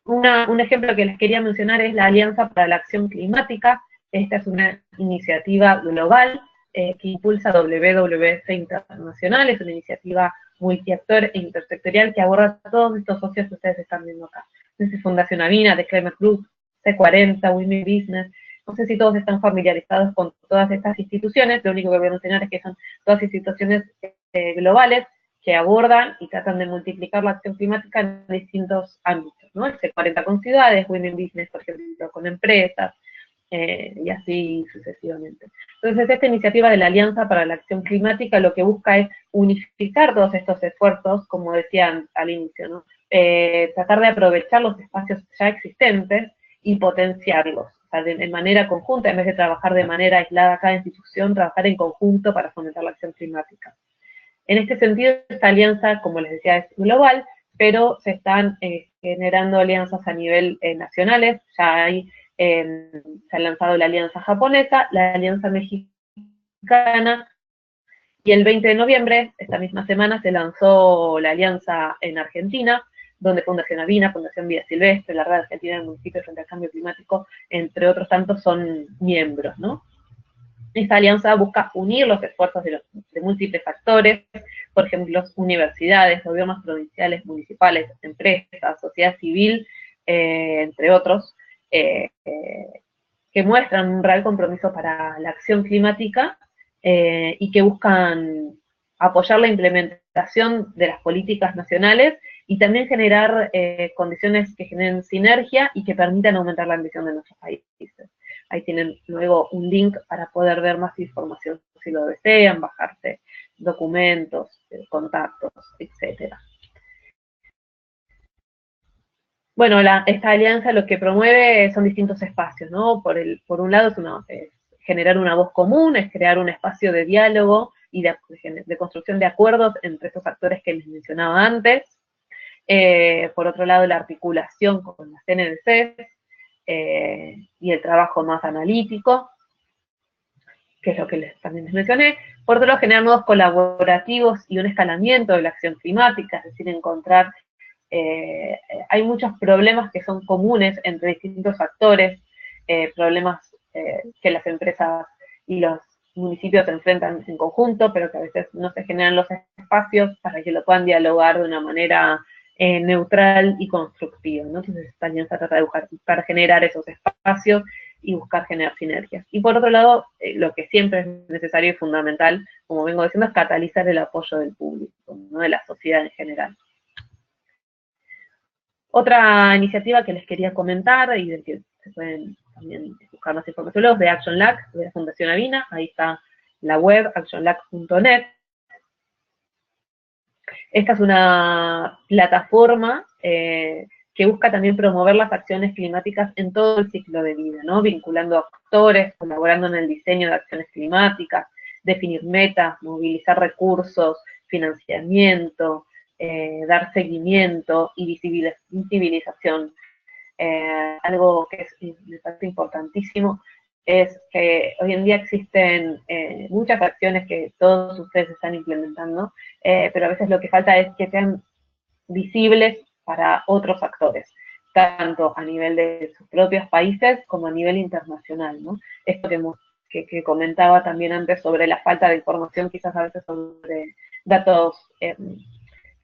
Un ejemplo que les quería mencionar es la Alianza para la Acción Climática. Esta es una iniciativa global que impulsa WWF Internacional, es una iniciativa multiactor e intersectorial que aborda todos estos socios que ustedes están viendo acá. Desde Fundación Avina, The Climate Group, C40, Women Business. No sé si todos están familiarizados con todas estas instituciones, lo único que voy a mencionar es que son todas instituciones globales que abordan y tratan de multiplicar la acción climática en distintos ámbitos, ¿no? El C40 con ciudades, Women Business, por ejemplo, con empresas, y así sucesivamente. Entonces, esta iniciativa de la Alianza para la Acción Climática lo que busca es unificar todos estos esfuerzos, como decían al inicio, ¿no? Tratar de aprovechar los espacios ya existentes y potenciarlos, o sea, de manera conjunta, en vez de trabajar de manera aislada cada institución, trabajar en conjunto para fomentar la acción climática. En este sentido, esta alianza, como les decía, es global, pero se están generando alianzas a nivel nacionales, ya se ha lanzado la alianza japonesa, la alianza mexicana, y el 20 de noviembre, esta misma semana, se lanzó la alianza en Argentina, donde Fundación Avina, Fundación Vida Silvestre, la Red Argentina del Municipio frente al Cambio Climático, entre otros tantos, son miembros, ¿no? Esta alianza busca unir los esfuerzos de múltiples actores, por ejemplo, universidades, gobiernos provinciales, municipales, empresas, sociedad civil, entre otros, que muestran un real compromiso para la acción climática y que buscan apoyar la implementación de las políticas nacionales y también generar condiciones que generen sinergia y que permitan aumentar la ambición de nuestros países. Ahí tienen luego un link para poder ver más información si lo desean, bajarse documentos, contactos, etc. Bueno, esta alianza lo que promueve son distintos espacios, ¿no? Por un lado es generar una voz común, es crear un espacio de diálogo y de construcción de acuerdos entre estos actores que les mencionaba antes. Por otro lado, la articulación con las CNDC y el trabajo más analítico, que es lo que también les mencioné. Por otro lado, generar nuevos colaborativos y un escalamiento de la acción climática, es decir, encontrar, hay muchos problemas que son comunes entre distintos actores, problemas que las empresas y los municipios se enfrentan en conjunto, pero que a veces no se generan los espacios para que lo puedan dialogar de una manera neutral y constructiva, ¿no? Entonces también se trata de buscar para generar esos espacios y buscar generar sinergias. Y por otro lado, lo que siempre es necesario y fundamental, como vengo diciendo, es catalizar el apoyo del público, ¿no? De la sociedad en general. Otra iniciativa que les quería comentar, y de que se pueden también buscar más información luego, es de Action Lab, de la Fundación Avina. Ahí está la web, actionlab.net. Esta es una plataforma que busca también promover las acciones climáticas en todo el ciclo de vida, ¿no? Vinculando a actores, colaborando en el diseño de acciones climáticas, definir metas, movilizar recursos, financiamiento, dar seguimiento y visibilización. Algo que me parece importantísimo es que hoy en día existen muchas acciones que todos ustedes están implementando, pero a veces lo que falta es que sean visibles para otros actores, tanto a nivel de sus propios países como a nivel internacional, ¿no? Esto que comentaba también antes sobre la falta de información, quizás a veces sobre datos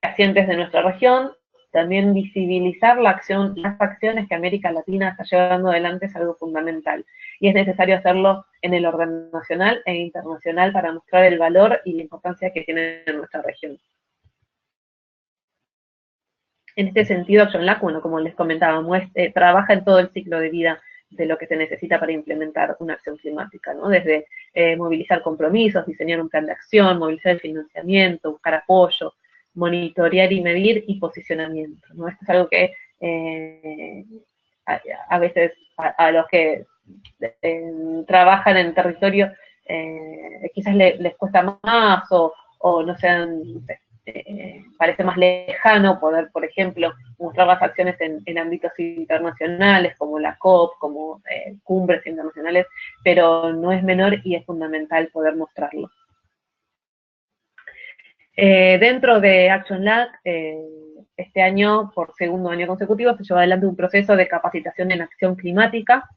recientes de nuestra región, también visibilizar las acciones que América Latina está llevando adelante es algo fundamental. Y es necesario hacerlo en el orden nacional e internacional para mostrar el valor y la importancia que tiene en nuestra región. En este sentido, Action Lab, bueno, como les comentaba, trabaja en todo el ciclo de vida de lo que se necesita para implementar una acción climática, ¿no? Desde movilizar compromisos, diseñar un plan de acción, movilizar el financiamiento, buscar apoyo, monitorear y medir y posicionamiento, ¿no? Esto es algo que a veces a los que trabajan en territorio quizás les cuesta más o no sean, no sé, parece más lejano poder, por ejemplo, mostrar las acciones en ámbitos internacionales, como la COP, como cumbres internacionales, pero no es menor y es fundamental poder mostrarlo. Dentro de Action Lab, este año, por segundo año consecutivo, se lleva adelante un proceso de capacitación en acción climática.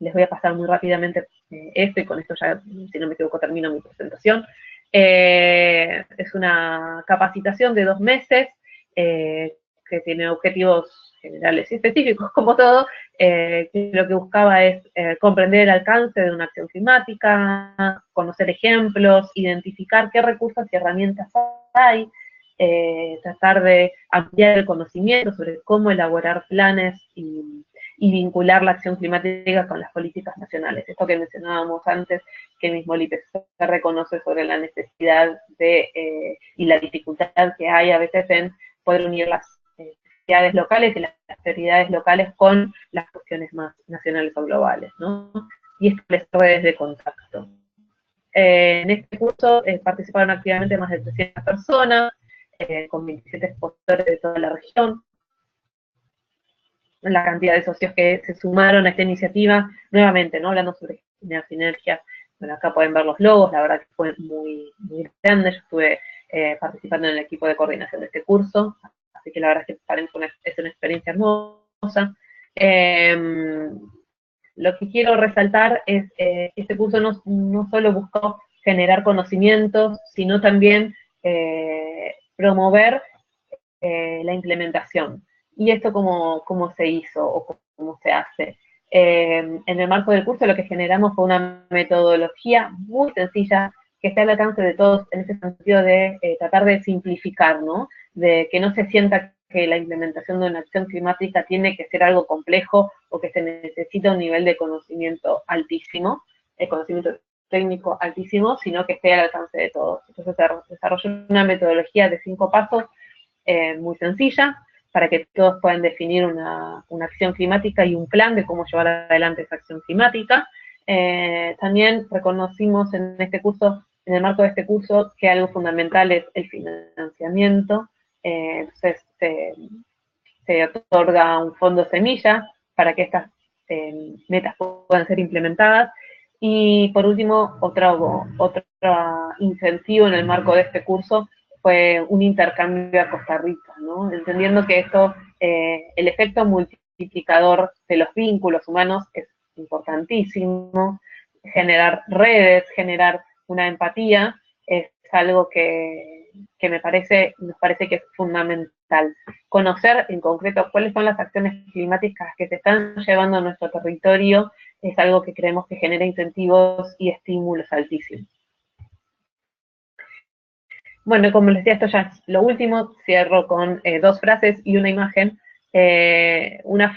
Les voy a pasar muy rápidamente esto, y con esto ya, si no me equivoco, termino mi presentación. Es una capacitación de 2 meses que tiene objetivos generales y específicos, como todo, que lo que buscaba es comprender el alcance de una acción climática, conocer ejemplos, identificar qué recursos y herramientas hay, tratar de ampliar el conocimiento sobre cómo elaborar planes y vincular la acción climática con las políticas nacionales. Esto que mencionábamos antes, que mismo el IPCC se reconoce sobre la necesidad y la dificultad que hay a veces en poder unir las necesidades locales y las prioridades locales con las cuestiones más nacionales o globales, ¿no? Y establecer redes de contacto. En este curso participaron activamente más de 300 personas, con 27 expositores de toda la región. La cantidad de socios que se sumaron a esta iniciativa, nuevamente, ¿no? Hablando sobre generar sinergias. Bueno, acá pueden ver los logos, la verdad que fue muy, muy grande. Yo estuve participando en el equipo de coordinación de este curso, así que la verdad es que para mí es una experiencia hermosa. Lo que quiero resaltar es que este curso no solo buscó generar conocimientos, sino también promover la implementación. ¿Y esto cómo se hizo o cómo se hace? En el marco del curso lo que generamos fue una metodología muy sencilla que está al alcance de todos en ese sentido de tratar de simplificar, ¿no? De que no se sienta que la implementación de una acción climática tiene que ser algo complejo o que se necesita un nivel de conocimiento altísimo, conocimiento técnico altísimo, sino que esté al alcance de todos. Entonces se desarrolló una metodología de 5 pasos muy sencilla, para que todos puedan definir una acción climática y un plan de cómo llevar adelante esa acción climática. También reconocimos en este curso En el marco de este curso, que algo fundamental es el financiamiento, entonces se otorga un fondo semilla para que estas metas puedan ser implementadas. Y por último, otro incentivo en el marco de este curso fue un intercambio a Costa Rica, ¿no? Entendiendo que esto, el efecto multiplicador de los vínculos humanos es importantísimo, generar redes, generar una empatía, es algo que nos parece que es fundamental. Conocer en concreto cuáles son las acciones climáticas que se están llevando a nuestro territorio es algo que creemos que genera incentivos y estímulos altísimos. Bueno, como les decía, esto ya es lo último, cierro con dos frases y una imagen. Una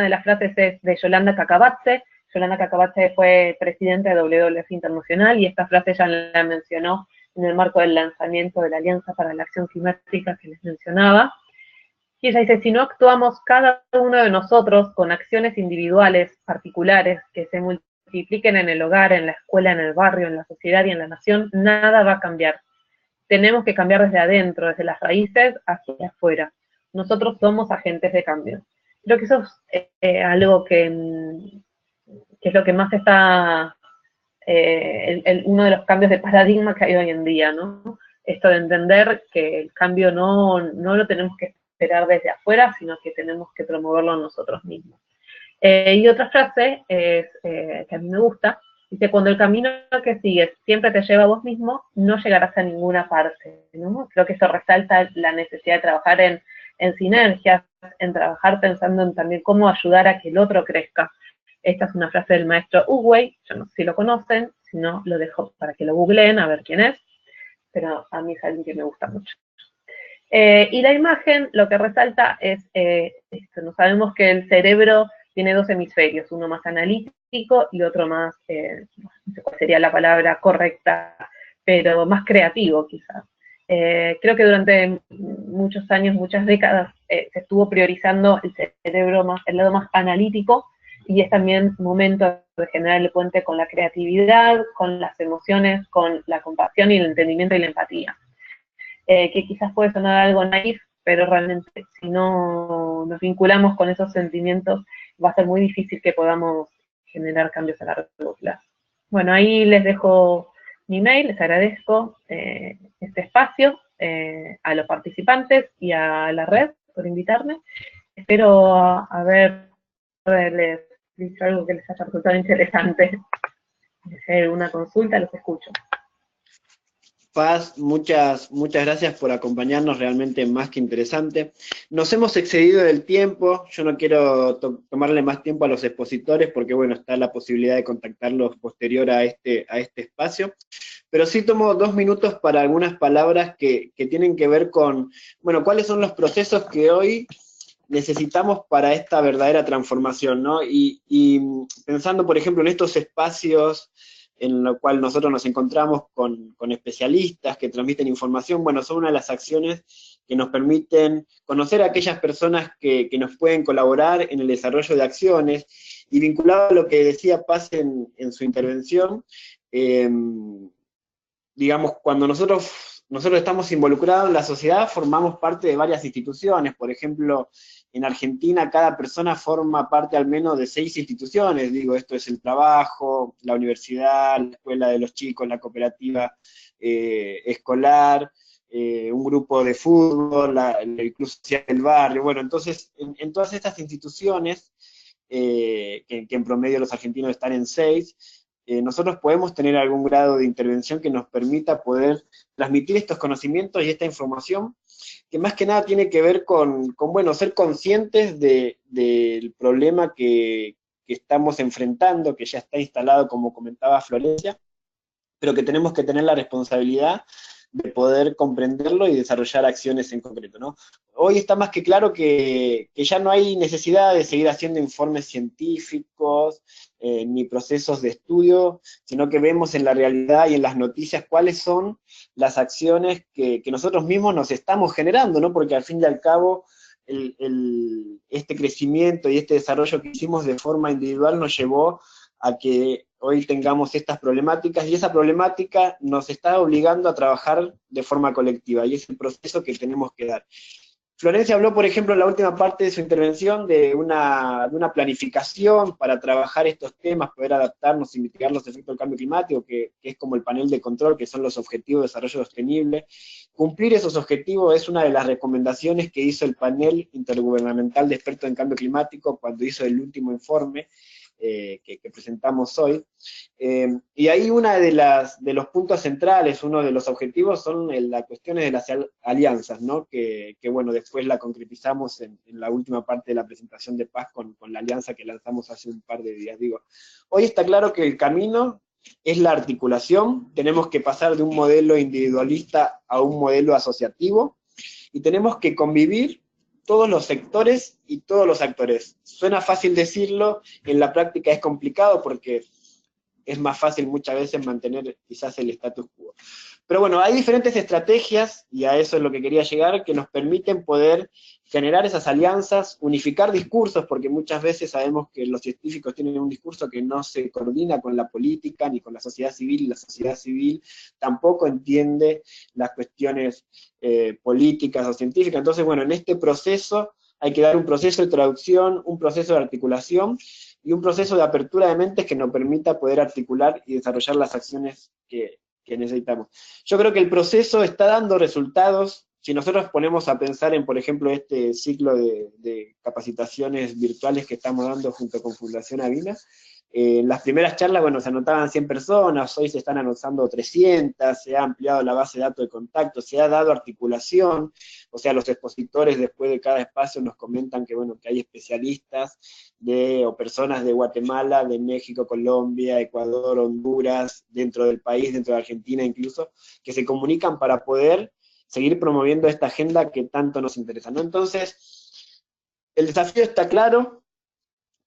de las frases es de Yolanda Cacabatze. Yolanda Cacabatze fue presidenta de WWF Internacional y esta frase ya la mencionó en el marco del lanzamiento de la Alianza para la Acción Climática que les mencionaba. Y ella dice, si no actuamos cada uno de nosotros con acciones individuales, particulares, que se multipliquen en el hogar, en la escuela, en el barrio, en la sociedad y en la nación, nada va a cambiar. Tenemos que cambiar desde adentro, desde las raíces hacia afuera. Nosotros somos agentes de cambio. Creo que eso es algo que es lo que más está, uno de los cambios de paradigma que hay hoy en día, ¿no? Esto de entender que el cambio no lo tenemos que esperar desde afuera, sino que tenemos que promoverlo nosotros mismos. Y otra frase es, que a mí me gusta, dice, cuando el camino que sigues siempre te lleva a vos mismo, no llegarás a ninguna parte, ¿no? Creo que eso resalta la necesidad de trabajar en sinergias, en trabajar pensando en también cómo ayudar a que el otro crezca. Esta es una frase del maestro Ugway, yo no sé si lo conocen, si no lo dejo para que lo googleen a ver quién es, pero a mí es alguien que me gusta mucho. Y la imagen lo que resalta es esto, ¿no? Sabemos que el cerebro tiene dos hemisferios, uno más analítico y otro más, no sé cuál sería la palabra correcta, pero más creativo quizás. Creo que durante muchos años, muchas décadas, se estuvo priorizando el cerebro el lado más analítico, y es también momento de generar el puente con la creatividad, con las emociones, con la compasión y el entendimiento y la empatía. Que quizás puede sonar algo naif, pero realmente si no nos vinculamos con esos sentimientos, va a ser muy difícil que podamos generar cambios a largo plazo. Bueno, ahí les dejo mi mail, les agradezco este espacio, a los participantes y a la red por invitarme. Espero haberles dicho algo que les haya resultado interesante. Si hay alguna consulta, los escucho. Paz, muchas gracias por acompañarnos, realmente más que interesante. Nos hemos excedido del tiempo, yo no quiero tomarle más tiempo a los expositores porque, bueno, está la posibilidad de contactarlos posterior a este espacio, pero sí tomo 2 minutos para algunas palabras que tienen que ver con, bueno, cuáles son los procesos que hoy necesitamos para esta verdadera transformación, ¿no? Y pensando, por ejemplo, en estos espacios en lo cual nosotros nos encontramos con especialistas que transmiten información, bueno, son una de las acciones que nos permiten conocer a aquellas personas que nos pueden colaborar en el desarrollo de acciones, y vinculado a lo que decía Paz en su intervención, digamos, cuando nosotros estamos involucrados en la sociedad, formamos parte de varias instituciones. Por ejemplo, en Argentina cada persona forma parte al menos de 6 instituciones, digo, esto es el trabajo, la universidad, la escuela de los chicos, la cooperativa escolar, un grupo de fútbol, el club social del barrio. Bueno, entonces, en todas estas instituciones, que en promedio los argentinos están en 6, nosotros podemos tener algún grado de intervención que nos permita poder transmitir estos conocimientos y esta información, que más que nada tiene que ver con bueno, ser conscientes del problema que estamos enfrentando, que ya está instalado, como comentaba Florencia, pero que tenemos que tener la responsabilidad de poder comprenderlo y desarrollar acciones en concreto, ¿no? Hoy está más que claro que ya no hay necesidad de seguir haciendo informes científicos, ni procesos de estudio, sino que vemos en la realidad y en las noticias cuáles son las acciones que nosotros mismos nos estamos generando, ¿no? Porque al fin y al cabo, este crecimiento y este desarrollo que hicimos de forma individual nos llevó a que hoy tengamos estas problemáticas, y esa problemática nos está obligando a trabajar de forma colectiva, y es el proceso que tenemos que dar. Florencia habló, por ejemplo, en la última parte de su intervención de una planificación para trabajar estos temas, poder adaptarnos y mitigar los efectos del cambio climático, que es como el panel de control, que son los objetivos de desarrollo sostenible. Cumplir esos objetivos es una de las recomendaciones que hizo el panel intergubernamental de expertos en cambio climático cuando hizo el último informe que presentamos hoy. Y ahí uno de los puntos centrales, uno de los objetivos son las cuestiones de las alianzas, ¿no? Que bueno, después la concretizamos en la última parte de la presentación de Paz con la alianza que lanzamos hace un par de días. Digo, hoy está claro que el camino es la articulación, tenemos que pasar de un modelo individualista a un modelo asociativo, y tenemos que convivir todos los sectores y todos los actores. Suena fácil decirlo, en la práctica es complicado porque es más fácil muchas veces mantener quizás el status quo. Pero bueno, hay diferentes estrategias, y a eso es lo que quería llegar, que nos permiten poder generar esas alianzas, unificar discursos, porque muchas veces sabemos que los científicos tienen un discurso que no se coordina con la política ni con la sociedad civil, y la sociedad civil tampoco entiende las cuestiones políticas o científicas. Entonces, bueno, en este proceso hay que dar un proceso de traducción, un proceso de articulación, y un proceso de apertura de mentes que nos permita poder articular y desarrollar las acciones que necesitamos. Yo creo que el proceso está dando resultados. Si nosotros ponemos a pensar en, por ejemplo, este ciclo de capacitaciones virtuales que estamos dando junto con Fundación Avina, en las primeras charlas, bueno, se anotaban 100 personas, hoy se están anotando 300, se ha ampliado la base de datos de contacto, se ha dado articulación, o sea, los expositores después de cada espacio nos comentan que, bueno, que hay especialistas o personas de Guatemala, de México, Colombia, Ecuador, Honduras, dentro del país, dentro de Argentina incluso, que se comunican para poder seguir promoviendo esta agenda que tanto nos interesa, ¿no? Entonces, el desafío está claro.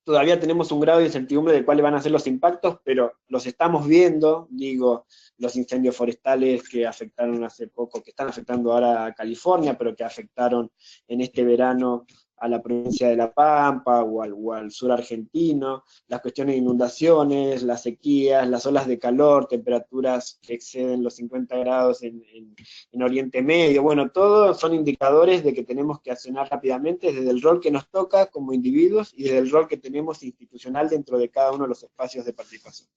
Todavía tenemos un grado de incertidumbre de cuáles van a ser los impactos, pero los estamos viendo, digo, los incendios forestales que afectaron hace poco, que están afectando ahora a California, pero que afectaron en este verano a la provincia de La Pampa o al sur argentino, las cuestiones de inundaciones, las sequías, las olas de calor, temperaturas que exceden los 50 grados en Oriente Medio. Bueno, todos son indicadores de que tenemos que accionar rápidamente desde el rol que nos toca como individuos y desde el rol que tenemos institucional dentro de cada uno de los espacios de participación.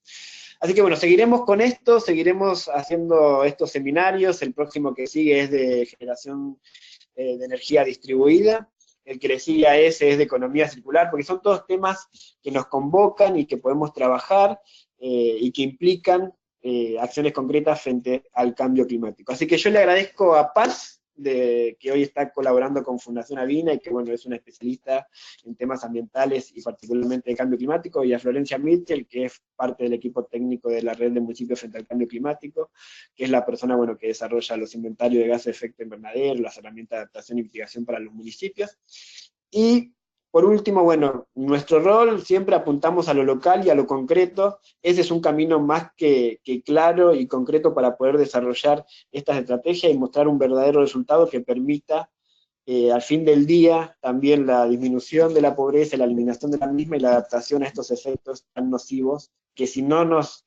Así que bueno, seguiremos con esto, seguiremos haciendo estos seminarios. El próximo que sigue es de generación de energía distribuida. El que le sigue a ese es de economía circular, porque son todos temas que nos convocan y que podemos trabajar y que implican acciones concretas frente al cambio climático. Así que yo le agradezco a Paz, que hoy está colaborando con Fundación Avina y que, bueno, es una especialista en temas ambientales y particularmente de cambio climático, y a Florencia Mitchell, que es parte del equipo técnico de la red de municipios frente al cambio climático, que es la persona, bueno, que desarrolla los inventarios de gases de efecto invernadero, las herramientas de adaptación y mitigación para los municipios. Y por último, bueno, nuestro rol siempre apuntamos a lo local y a lo concreto. Ese es un camino más que claro y concreto para poder desarrollar estas estrategias y mostrar un verdadero resultado que permita al fin del día también la disminución de la pobreza, la eliminación de la misma y la adaptación a estos efectos tan nocivos, que si no nos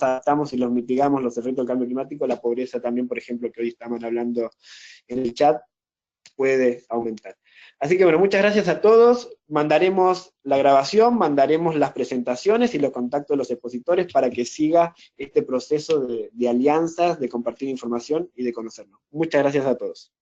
adaptamos y los mitigamos los efectos del cambio climático, la pobreza también, por ejemplo, que hoy estamos hablando en el chat, puede aumentar. Así que bueno, muchas gracias a todos. Mandaremos la grabación, mandaremos las presentaciones y los contactos de los expositores para que siga este proceso de alianzas, de compartir información y de conocernos. Muchas gracias a todos.